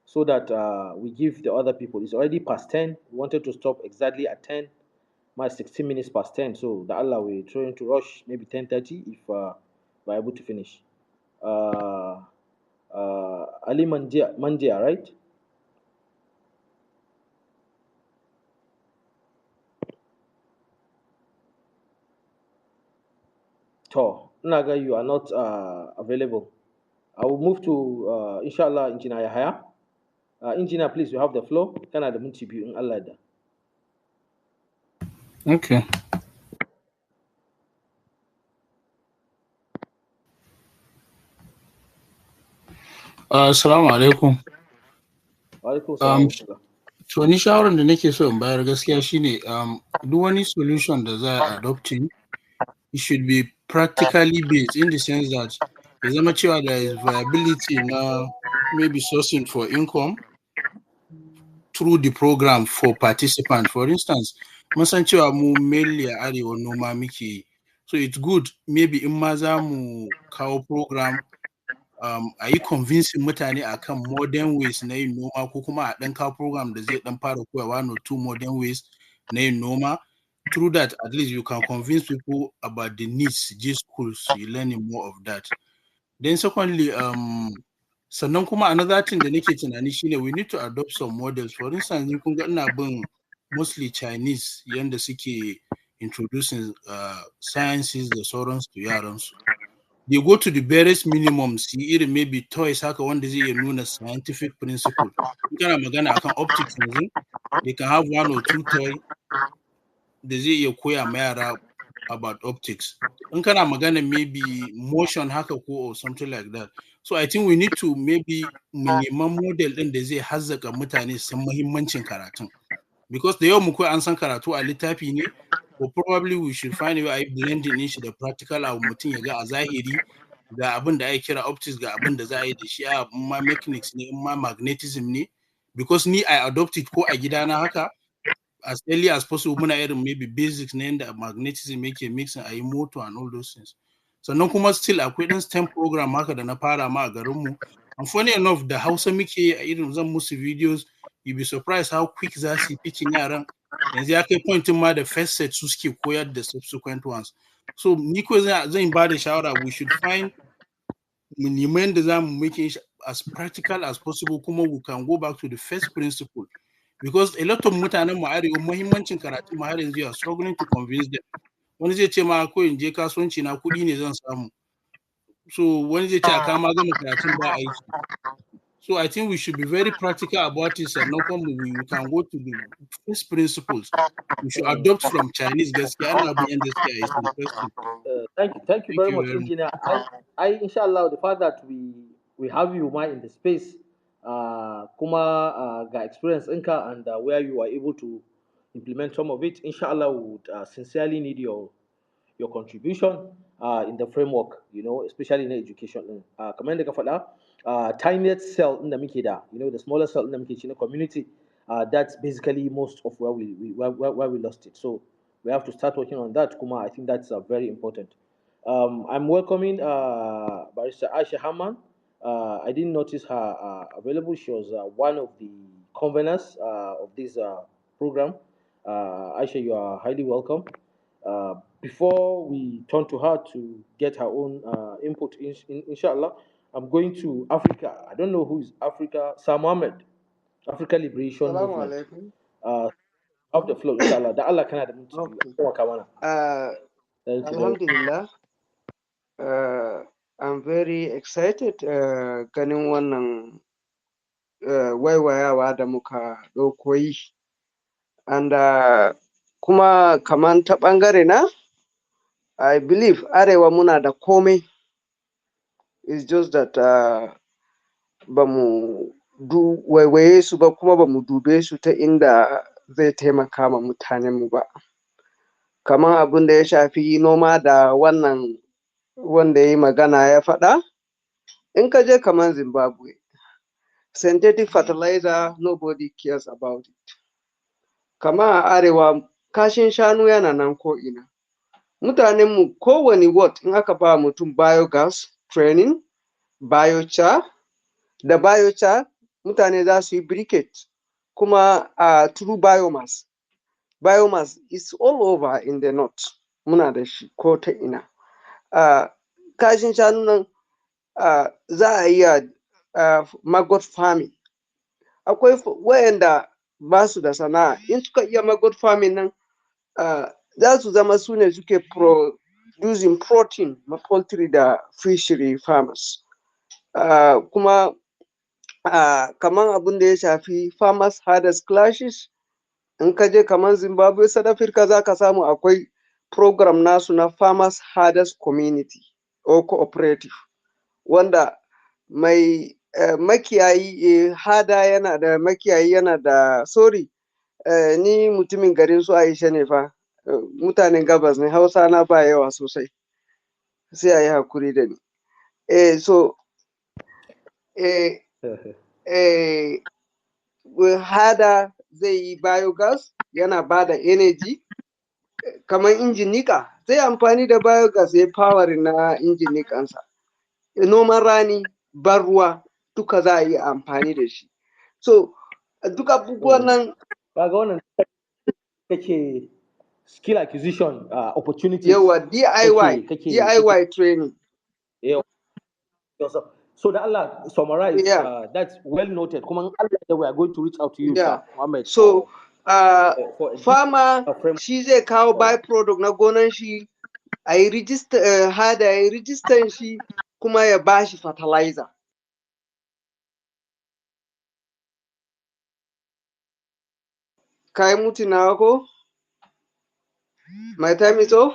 so that we give the other people. It's already past 10. We wanted to stop exactly at 10. My 16 minutes past 10. So the Allah, we're trying to rush maybe 10:30 if we're able to finish. Ali Mandia, right? To, Naga, you are not available. I will move to inshallah Engineer Yahya. Engineer, please, you have the floor. Kana da minti biyu in Allah da. Okay. Assalamu alaikum. Wa alaikum salam. To ni shawaran da nake so in bayar gaskiya shine duk wani solution da za a adopting, it should be practically based in the sense that ya zama cewa there is viability na maybe sourcing for income through the program for participants. For instance, mun san cewa mu mainly a arewa noma muke yi. So it's good maybe in ma za mu kawo program a yi convincing mutane akan modern ways na yin noma, ko kuma a ɗan kawo program da zai ɗan fara koya 1 or 2 modern ways na yin noma. Through that, at least you can convince people about the needs, just schools, you're learning more of that. Then secondly, sannan kuma another thing da nake tunani shine we need to adopt some models. For instance, ni kun ga ina bin mostly Chinese yanda suke introducing sciences da sauransu to yaransu. They go to the barest minimum, see irin maybe toys haka wanda zai iya nuna scientific principle. In kana magana akan optics yanzu, they can have 1 or 2 toy da zai iya koya ma yara about optics. In kana magana maybe motion haka ko or something like that. So I think we need to maybe mu neman model ɗin da zai hazzaka mutane su san muhimmancin karatun. Because da yau mu koyi an san karatu a littafi ne, or probably we should find a way a yi blending din shi da practical abu mutum ya ga a zahiri ga abin da ake kira optics, ga abin da za a yi da shi, a in ma mechanics ne, in ma magnetism ne. Because ni I adopt it ko a gidana haka as early as possible muna irin maybe basics na yanda magnetism yake mixing a yi motor and all those things. Sannan kuma still akwai ɗan STEM program haka da na fara ma a garinmu. And funny enough, da Hausa muke a irin zan musu videos, you'll be surprised how quick za su yi picking yaran. Yanzu ya kai point ma da first set su suke koyar da subsequent ones. So ni ko zan ba da shawara, we should find mu nemi yanda za mu make it as practical as possible, kuma we can go back to the first principle. Because a lot of mutanen mu arewa muhimmancin karatu mu har yanzu you are struggling to convince them. Wani zai ce ma ko in je kasuwanci na kuɗi ne zan samu. So wani zai ce a kama gama karatun ba aiki. So I think we should be very practical about this, and no come we can go to the first principles. We should adopt from Chinese gaskiya ana bin yanda suke is interesting. Thank you very much, Engineer. Inshallah, the fact that we have you in the space, kuma ga experience ɗinka and where you are able to implement some of it, inshallah, we would sincerely need your contribution in the framework, especially in education. Kamar yadda ka faɗa, tiniest cell in the muke da, the smallest cell in the muke in the community, that's basically most of where we lost it. So we have to start working on that, Kuma. I think that's very important. I'm welcoming Barrister Aisha Haman. I didn't notice her available. She was one of the conveners of this program. Aisha, you are highly welcome. Before we turn to her to get her own input, inshallah, I'm going to Africa. I don't know who is Africa. Sam Mohammed, Africa Liberation Assalamu Movement. alaikum. Of the flow, inshallah. Da Allah kana da minti Okay. biyu. Thank you. Alhamdulillah. I'm very excited ganin wannan waiwayawa da muka ɗauko yi. And kuma kaman ta ɓangare na, I believe arewa muna da komai. It's just that ba mu waiwaye su ba, kuma ba mu dube su ta inda zai taimaka ma mutanenmu ba. kamar abin da ya shafi noma da wannan wanda ya yi magana ya faɗa. In ka je kamar Zimbabwe, synthetic fertilizer nobody cares about it. Kama a arewa kashin shanu yana nan ko'ina. Mutanenmu kowane ward in aka ba mutum biogas training, biochar, da biochar mutane za su yi briquette kuma through biomass. Biomass is all over in the north. Muna da shi ko ta ina. Kashin shanu nan za a iya maggot farming. Akwai wayanda ba su da sana'a in suka iya maggot farming nan za su zama su ne suke producing protein ma poultry da fishery farmers. Kuma kamar abin da ya shafi farmers hardest clashes, in ka je kamar Zimbabwe, South Africa za ka samu akwai program nasu na farmers hardest community or cooperative, wanda mai makiyayi hada yana da makiyayi yana da ni mutumin garin su Aisha ne fa, mutanen gabas ne, Hausa na ba yawa sosai, sai a yi hakuri da ni. So hada zai yi biogas yana ba da energy kamar injin nika, zai amfani da biogas ya power na injin nikansa. Noman rani, ban ruwa duka za a yi amfani da shi. So duk abubuwan nan kaga wannan kake skill acquisition opportunities. Yawa DIY training. Yawa. So da Allah summarize, that's well noted. Kuma Allah, we are going to reach out to you, sir, Muhammad. So farmer shi zai kawo byproduct na gonan shi, a yi register, hada ya yi register shi kuma ya bashi fertilizer. Kai mutu nawa ko? My time is off?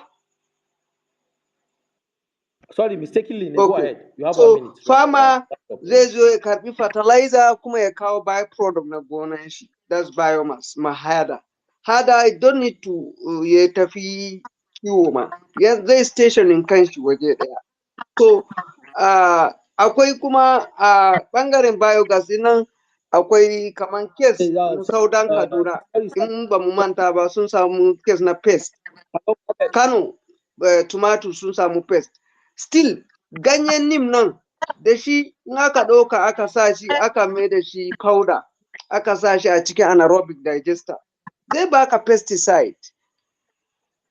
Sorry, mistakenly, go ahead. You have 1 minute. Farmer zai zo ya karbi fertilizer kuma ya kawo byproduct na gonan shi. That's biomass, hada. Hada I don't need to ya tafi kiwo ma. Zai stationing kanshi waje daya. So akwai kuma bangaren biogas nan akwai kaman case Saudan Kaduna, in ba mu manta ba sun samu case na pest. Kano tomato sun samu pest. Still ganyen nim nan da shi in aka ɗauka aka sa shi aka mai da shi powder, aka sa shi a cikin anaerobic digester, zai baka pesticide.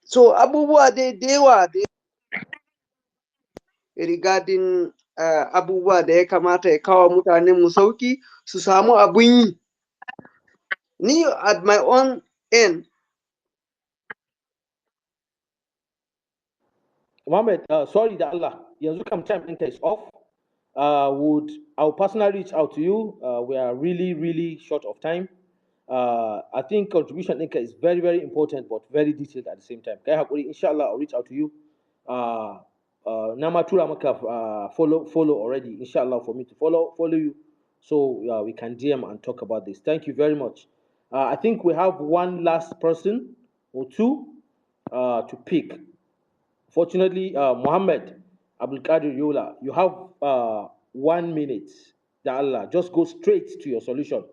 So abubuwa dai da yawa regarding abubuwa da ya kamata ya kawo mutanen mu sauki su samu abun yi. Ni at my own end. Mohammed, sorry da Allah, yanzu kam time ɗinka is off. I'll personally reach out to you. We are really, really short of time. I think contribution ɗinka is very, very important, but very detailed at the same time. Kai hakuri, inshallah, I'll reach out to you. Na ma tura maka follow already, inshallah, for me to follow you, so we can DM and talk about this. Thank you very much. I think we have one last person or two to pick. Fortunately, Muhammad Abdulkadir Yola, you have 1 minute. Ya Allah, just go straight to your solution.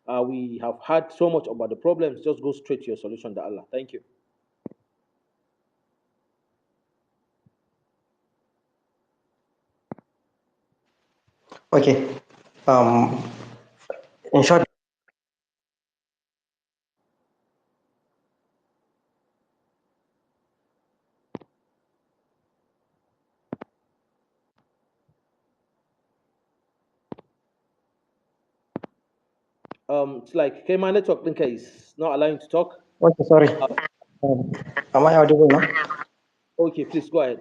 We have heard so much about the problems. Just go straight to your solution, Ya Allah. Thank you. Okay. In short, it's like my network ɗinka is not allowing you to talk. Okay, sorry. Am I audible now? Okay, please go ahead.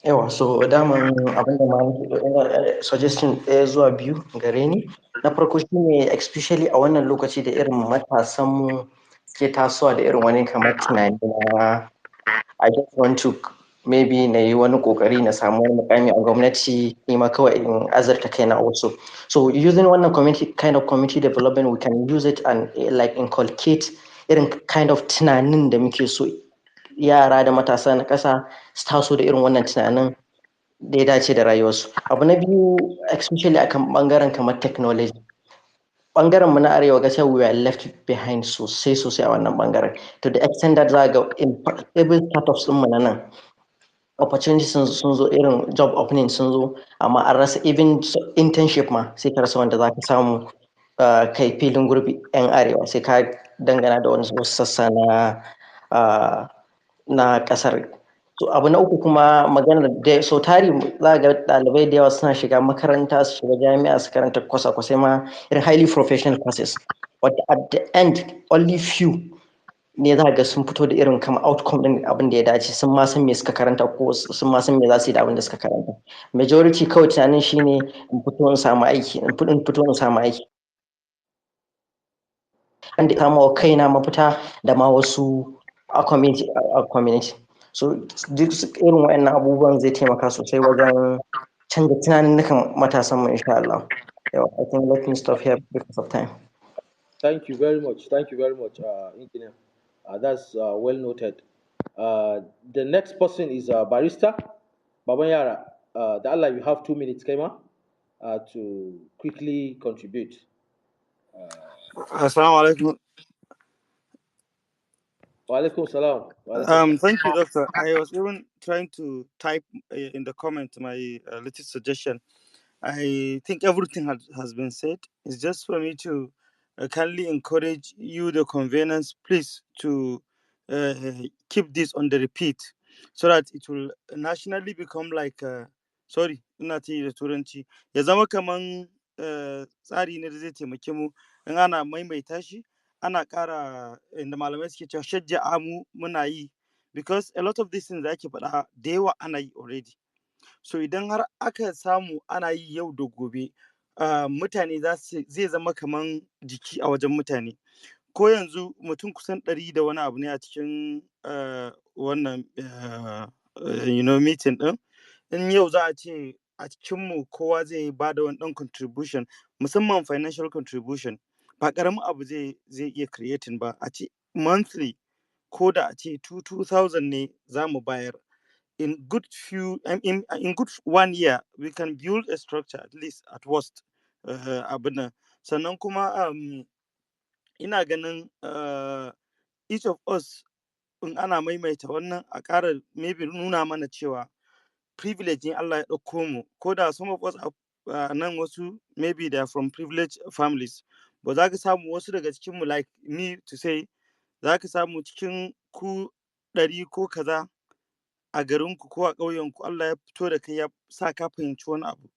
Yawa, so daman abin da ma suggestion ɗaya zuwa biyu gare ni. Na farko shine especially a wannan lokaci da irin matasanmu ke tasowa da irin wani kamar tunani na I just want to maybe na yi wani kokari na samu wani mukami a gwamnati ni ma kawai in azurta kaina also. So using wannan kind of community development, we can use it and like inculcate irin kind of tunanin da muke so yara da matasa na ƙasa su taso da irin wannan tunanin da ya dace da rayuwarsu. Abu na biyu, especially akan ɓangaren kamar technology. Ɓangaren mu na arewa gaskiya we were left behind sosai a wannan ɓangaren. To the extent that za ga in every startups ɗin mu na nan opportunities sun zo, irin job opening sun zo, amma an rasa even internship ma sai ka rasa wanda za ka samu kai filin gurbi 'yan arewa, sai ka dangana da wasu sassa na ƙasar. So abu na uku kuma maganar da so tari za ga ɗalibai da yawa suna shiga makaranta, su shiga jami'a, su karanta kwasa-kwasai ma irin highly professional courses, but at the end only few ne za ga sun fito da irin kama outcome din abin da ya dace, sun ma san me suka karanta ko sun ma san me za su yi da abin da suka karanta. Majority kawai tunanin shine in fito in samu aiki an da kama wa kaina mafita da ma wasu a community. So duk irin waɗannan abubuwan zai taimaka sosai wajen canza tunanin matasan mu insha Allah. I think let me stop here because of time. Thank you very much. Thank you very much, Engineer. That's well noted. The next person is Barrister Baban Yara. Da Allah, you have 2 minutes, Kaima, to quickly contribute. Assalamu alaikum. Wa alaikum salam. Thank you, Doctor. I was even trying to type in the comment my little suggestion. I think everything has been said. It's just for me to kindly encourage you, the conveners, please, to keep this on the repeat so that it will nationally become like, sorry, ina ta yi da turanci, ya zama kaman tsari ne da zai taimake mu in ana maimaita shi, ana ƙara inda malamai suke cewa shajja'a mu muna yi, because a lot of these things da ake faɗa da yawa ana yi already. So idan har aka samu ana yi yau da gobe, mutane zai zama kaman jiki a wajen mutane. Ko yanzu mutum kusan 100 da wani abu ne a cikin wannan meeting ɗin. In yau za a ce a cikinmu kowa zai ba da wani ɗan contribution, musamman financial contribution, ba ƙaramin abu zai iya creating ba. A ce monthly ko da a ce 2,000 ne za mu bayar. In good 1 year, we can build a structure at least at worst. Abin nan. Sannan kuma ina ganin each of us in ana maimaita wannan a ƙara maybe nuna mana cewa privilege ne Allah ya ɗauko mu, ko da some of us nan wasu maybe they are from privileged families, but za ka samu wasu daga cikin mu, like me to say, za ka samu cikin ku 100 ko kaza a garinku ko a ƙauyenku Allah ya fito da kai ya sa ka fahimci wani abu.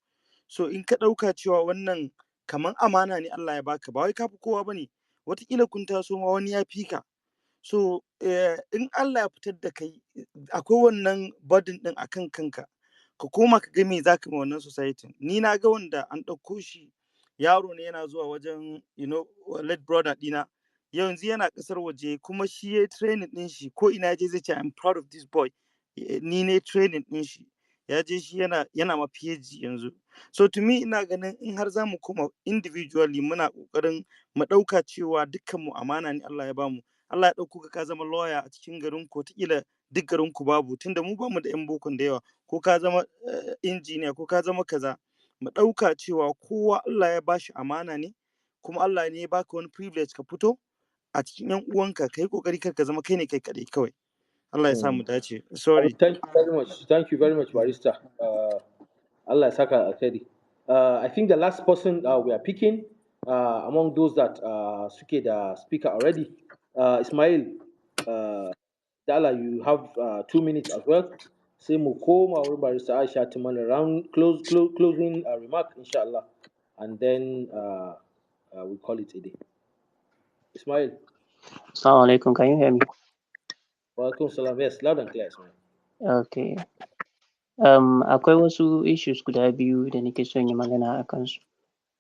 So in ka ɗauka cewa wannan kaman amana ne Allah ya baka, ba wai ka fi kowa bane, wataƙila kun taso ma wani ya fi ka. So in Allah ya fitar da kai, akwai wannan burden ɗin akan kanka, ka koma ka ga me za ka ma wannan society. Ni na ga wanda an ɗauko shi yaro ne yana zuwa wajen late brother ɗina, yanzu yana ƙasar waje, kuma shi ya training ɗin shi, ko ina je zai ce I'm proud of this boy. Ni ne training ɗin shi, ya je shi yana ma PhD yanzu. So to me ina ganin in har za mu koma individually muna ƙoƙarin mu ɗauka cewa dukkanmu amana ne Allah ya bamu. Allah ya ɗauko ka zama lawyer a cikin garin ku, wataƙila duk garin ku babu, tunda mu bamu da 'yan bokon da yawa, ko ka zama engineer ko ka zama kaza. Mu ɗauka cewa kowa Allah ya bashi amana ne, kuma Allah ne ya baka wani privilege ka fito a cikin 'yan uwanka, kai ƙoƙari kar ka zama kai ne kai kaɗai kawai. Allah ya sa mu dace. Sorry. Thank you very much. Thank you very much, Barrister. Allah ya saka alkhairi. I think the last person we are picking among those that suke da speaker already, Ismail, Dala, you have 2 minutes as well. Sai mu koma wurin Barrister Aisha ta mana round closing remark, inshallah, and then we call it a day. Ismail. Assalamu alaikum, can you hear me? Walaikum salam. Yes, loud and clear, Ismail. Okay. Akwai wasu issues guda biyu da nake son yi magana a kansu.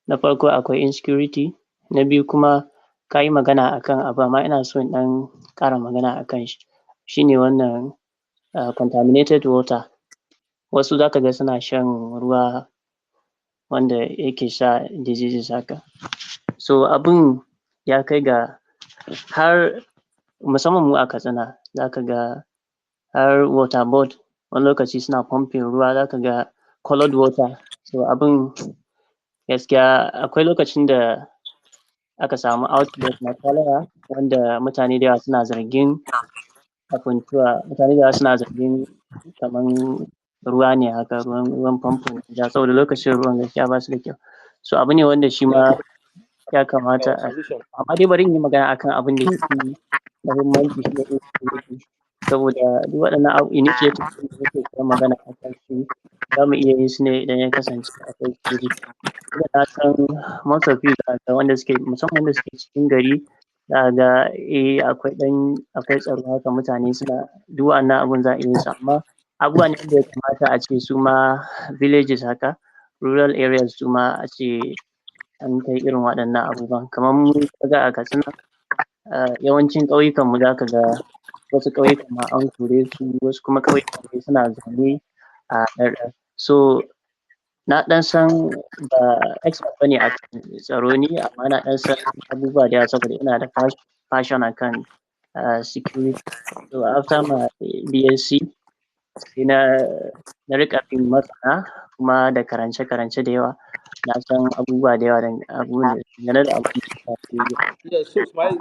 Na farko akwai insecurity, na biyu kuma ka yi magana akan abu amma ina so in ɗan ƙara magana akan shi. Shine wannan contaminated water. Wasu za ka ga suna shan ruwa wanda yake sa diseases haka. So abin ya kai ga har musamman mu a Katsina za ka ga har water board wani lokaci suna pumping ruwa za ka ga colored water. So abin gaskiya akwai lokacin da aka samu outbreak na cholera wanda mutane da yawa suna zargin mutane da yawa suna zargin kaman ruwa ne haka, ruwan famfo ja, saboda lokacin ruwan gaskiya ba su da kyau. So abu ne wanda shi ma ya kamata Solution. amma dai bari in yi magana akan abin da ya fi muhimmanci shi ne insecurity, saboda duk waɗannan initiative ɗin da muke ta magana akan su za mu iya yin su ne idan ya kasance akwai security. Tunda na san most of you za ga wanda suke musamman wanda suke cikin gari za ga akwai tsaro haka mutane suna duk wa'annan abun za a iya yin su, amma abubuwa ne wanda ya kamata a ce su ma villages haka rural areas su ma a ce an kai irin waɗannan abubuwan. Kamar mu kaga a Katsina yawancin ƙauyukan mu za ka ga wasu ƙauyukan ma an kore su, wasu kuma ƙauyukan dai suna zaune a ɗarɗar. So na ɗan san ba expert bane akan tsaro ni, amma na ɗan san abubuwa da yawa saboda ina da passion akan security. So after my BSc sai na riƙa bin masana kuma da karance-karance da yawa. Na san abubuwa da yawa dangane da abin da ya shafi. Yes, so Smile,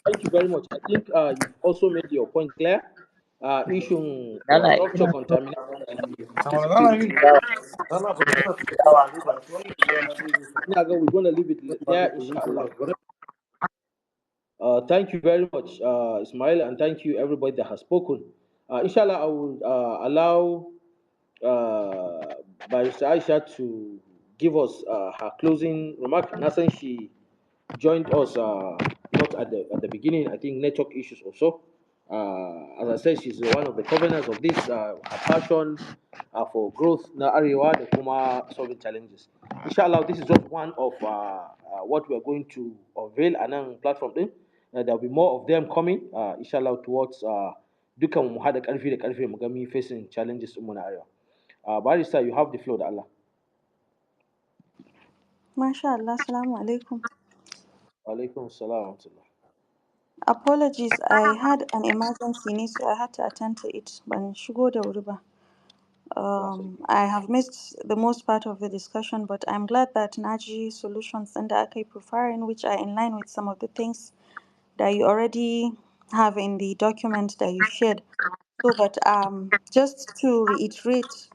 thank you very much. I think you've also made your point clear. Issue Lala structure ina so contamination and security. Ina ga we're going to leave it there, inshallah. Thank you very much, Ismail, and thank you everybody that has spoken. Inshallah, I will allow Barrister Aisha to give us her closing remark. Nasan she joined us not at the beginning. I think network issues also. As I said, she's one of the covenants of this. Her passion for growth na Arewa da kuma solving challenges. Inshallah, this is just one of what we are going to unveil on our platform. There will be more of them coming. Inshallah, towards dukan mu hada karfi da karfe mu ga mi facing challenges mu na Arewa. Barrister, you have the floor da Allah. Masha Allah, Assalamu alaikum. Alaikum salam wa rahmatullah. Apologies, I had an emergency ne, so I had to attend to it. Ban shigo da wuri ba. I have missed the most part of the discussion, but I'm glad that Naji solutions and the Akai preferring, which are in line with some of the things that you already have in the document that you shared. So, but just to reiterate,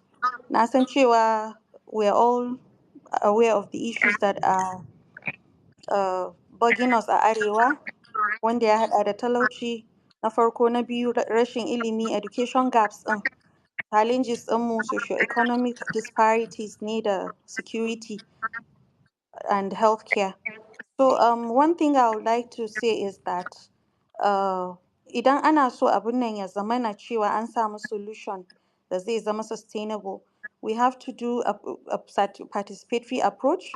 na san cewa we're all aware of the issues that are bugging us a Arewa, wanda ya haɗa da talauci, na farko, na biyu rashin ilimi, education gaps ɗin, challenges ɗinmu, socio-economic disparities ne da security and healthcare. So one thing I would like to say is that idan ana so abun nan ya zamana cewa an samu solution da zai zama sustainable, we have to do a participatory approach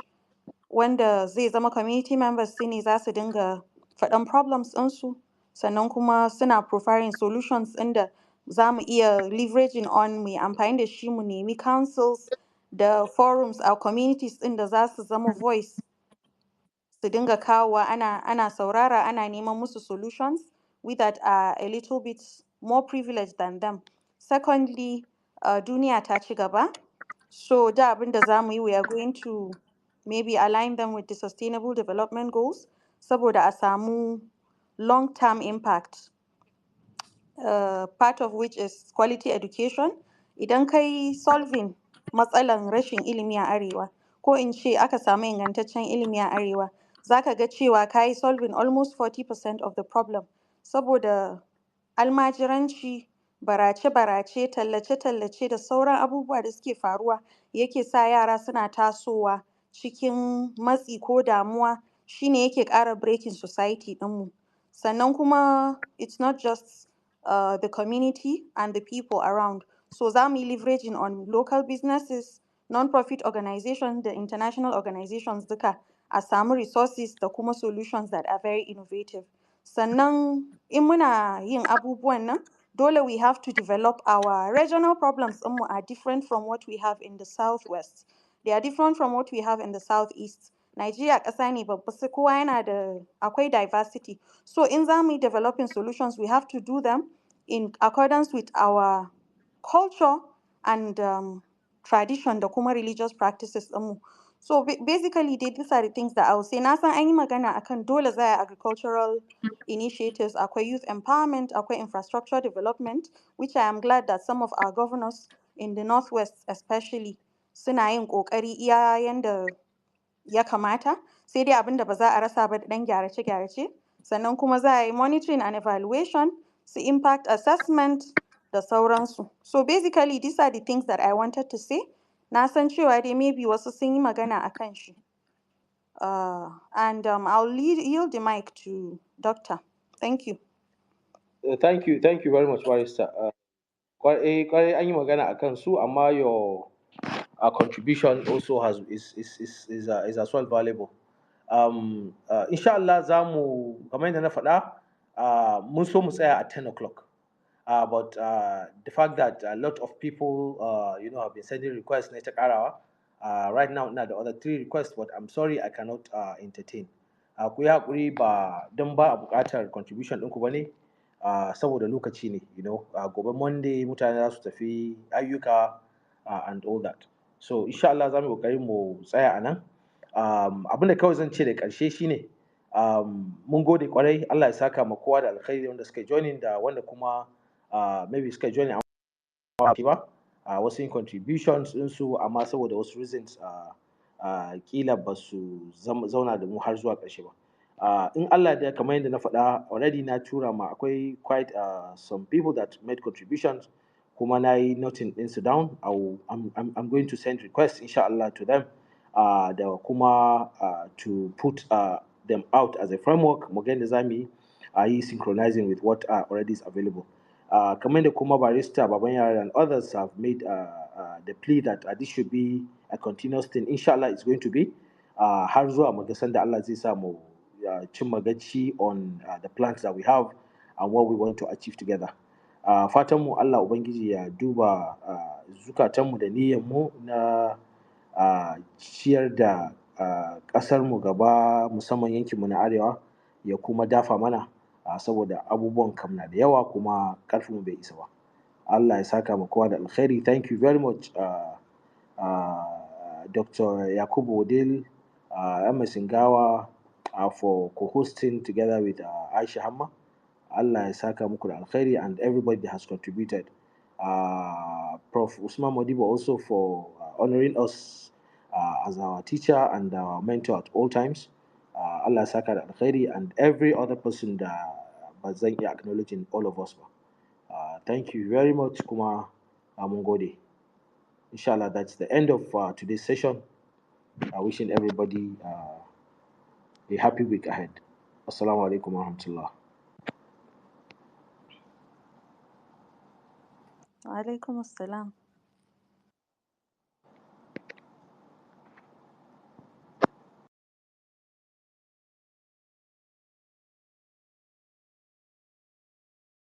wanda zai zama community members su ne za su dinga faɗan problems ɗinsu, sannan kuma suna providing solutions ɗin da za mu iya leveraging on, mu amfani da shi mu nemi councils da forums a communities ɗin da za su zama voice, su dinga kawowa ana saurara, ana neman musu solutions we that are a little bit more privileged than them. Secondly, duniya ta ci gaba, so da abin da za mu yi, we are going to maybe align them with the sustainable development goals saboda a samu long term impact, part of which is quality education. Idan kai solving matsalan rashin ilimi a Arewa, ko in ce aka samu ingantaccen ilimi a Arewa, za ka ga cewa ka yi solving almost 40% of the problem, saboda almajiranci, barace-barace, tallace-tallace da sauran abubuwa da suke faruwa yake sa yara suna tasowa cikin matsi ko damuwa, shine yake ƙara breaking society ɗinmu. Sannan kuma it's not just the community and the people around. So za mu yi leveraging on local businesses, non-profit organizations, the international organizations duka, a samu resources da kuma solutions that are very innovative. Sannan in muna yin abubuwan nan, dole we have to develop our regional problems ɗinmu are different from what we have in the southwest. They are different from what we have in the southeast. Nigeria ƙasa ne babba, sai kowa yana da akwai diversity. So in za mu yi developing solutions, we have to do them in accordance with our culture and tradition da kuma religious practices ɗinmu. So basically dai these are the things that I will say. Na san an yi magana akan dole za a yi agricultural initiatives, akwai youth empowerment, akwai infrastructure development, which I am glad that some of our governors in the northwest especially suna yin ƙoƙari iya yanda ya kamata, sai dai abin da ba za a rasa ba da ɗan gyarace-gyarace. Sannan kuma za a yi monitoring and evaluation, su impact assessment da sauransu. So basically these are the things that I wanted to say. Na san cewa dai maybe wasu sun yi magana a kan shi. And I'll yield the mic to Doctor. Thank you. Thank you very much, Barrister. Kwarai an yi magana a kan su, amma your contribution also is as well valuable. Insha Allah za mu, kamar yadda na faɗa, mun so mu tsaya at 10 o'clock. But the fact that a lot of people, have been sending requests na ta ƙarawa, right now ina da other 3 requests, but I'm sorry I cannot entertain. Ku yi haƙuri ba don ba a buƙatar contribution ɗinku ba ne, saboda lokaci ne, gobe Monday mutane za su tafi ayyuka and all that. So insha Allah za mu ƙoƙari mu tsaya a nan. Abin da kawai zan ce da ƙarshe shine, mun gode kwarai, Allah ya saka ma kowa da alkhairi, wanda suka joining da wanda kuma maybe suka joining ba wasu yin contributions ɗinsu, amma saboda wasu reasons kila ba su zauna da mu har zuwa ƙarshe ba. In Allah da, kamar yadda na faɗa already, na tura ma akwai quite some people that made contributions, kuma na yi noting ɗinsu down. I'm going to send requests insha Allah to them, da kuma to put them out as a framework, mu ga yadda za mu yi synchronizing with what already is available. Kamar da kuma Barrister Baban Yara and others have made the plea that this should be a continuous thing. Inshallah, it's going to be har zuwa mu ga sanda Allah zai sa mu cimma gaci on the plans that we have and what we want to achieve together. Fatan mu Allah Ubangiji ya duba zukatanmu da niyyarmu na ciyar da ƙasarmu gaba, musamman yankinmu na Arewa, ya kuma dafa mana, saboda abubuwan kam na da yawa kuma ƙarfinmu bai isa ba. Allah ya saka ma kowa da alkhairi. Thank you very much, Dr. Yakubu Odil, MS Ngawa, for co-hosting together with Aisha Hamma. Allah ya saka muku da alkhairi, and everybody that has contributed. Prof. Usman Modibo also for honoring us as our teacher and our mentor at all times. Allah ya saka da alkhairi, and every other person da ba zan iya acknowledging all of us ba. Thank you very much, kuma mun gode. Inshallah, that's the end of today's session. Wishing everybody a happy week ahead. Assalamu alaikum wa rahmatullah. Wa alaikum assalam.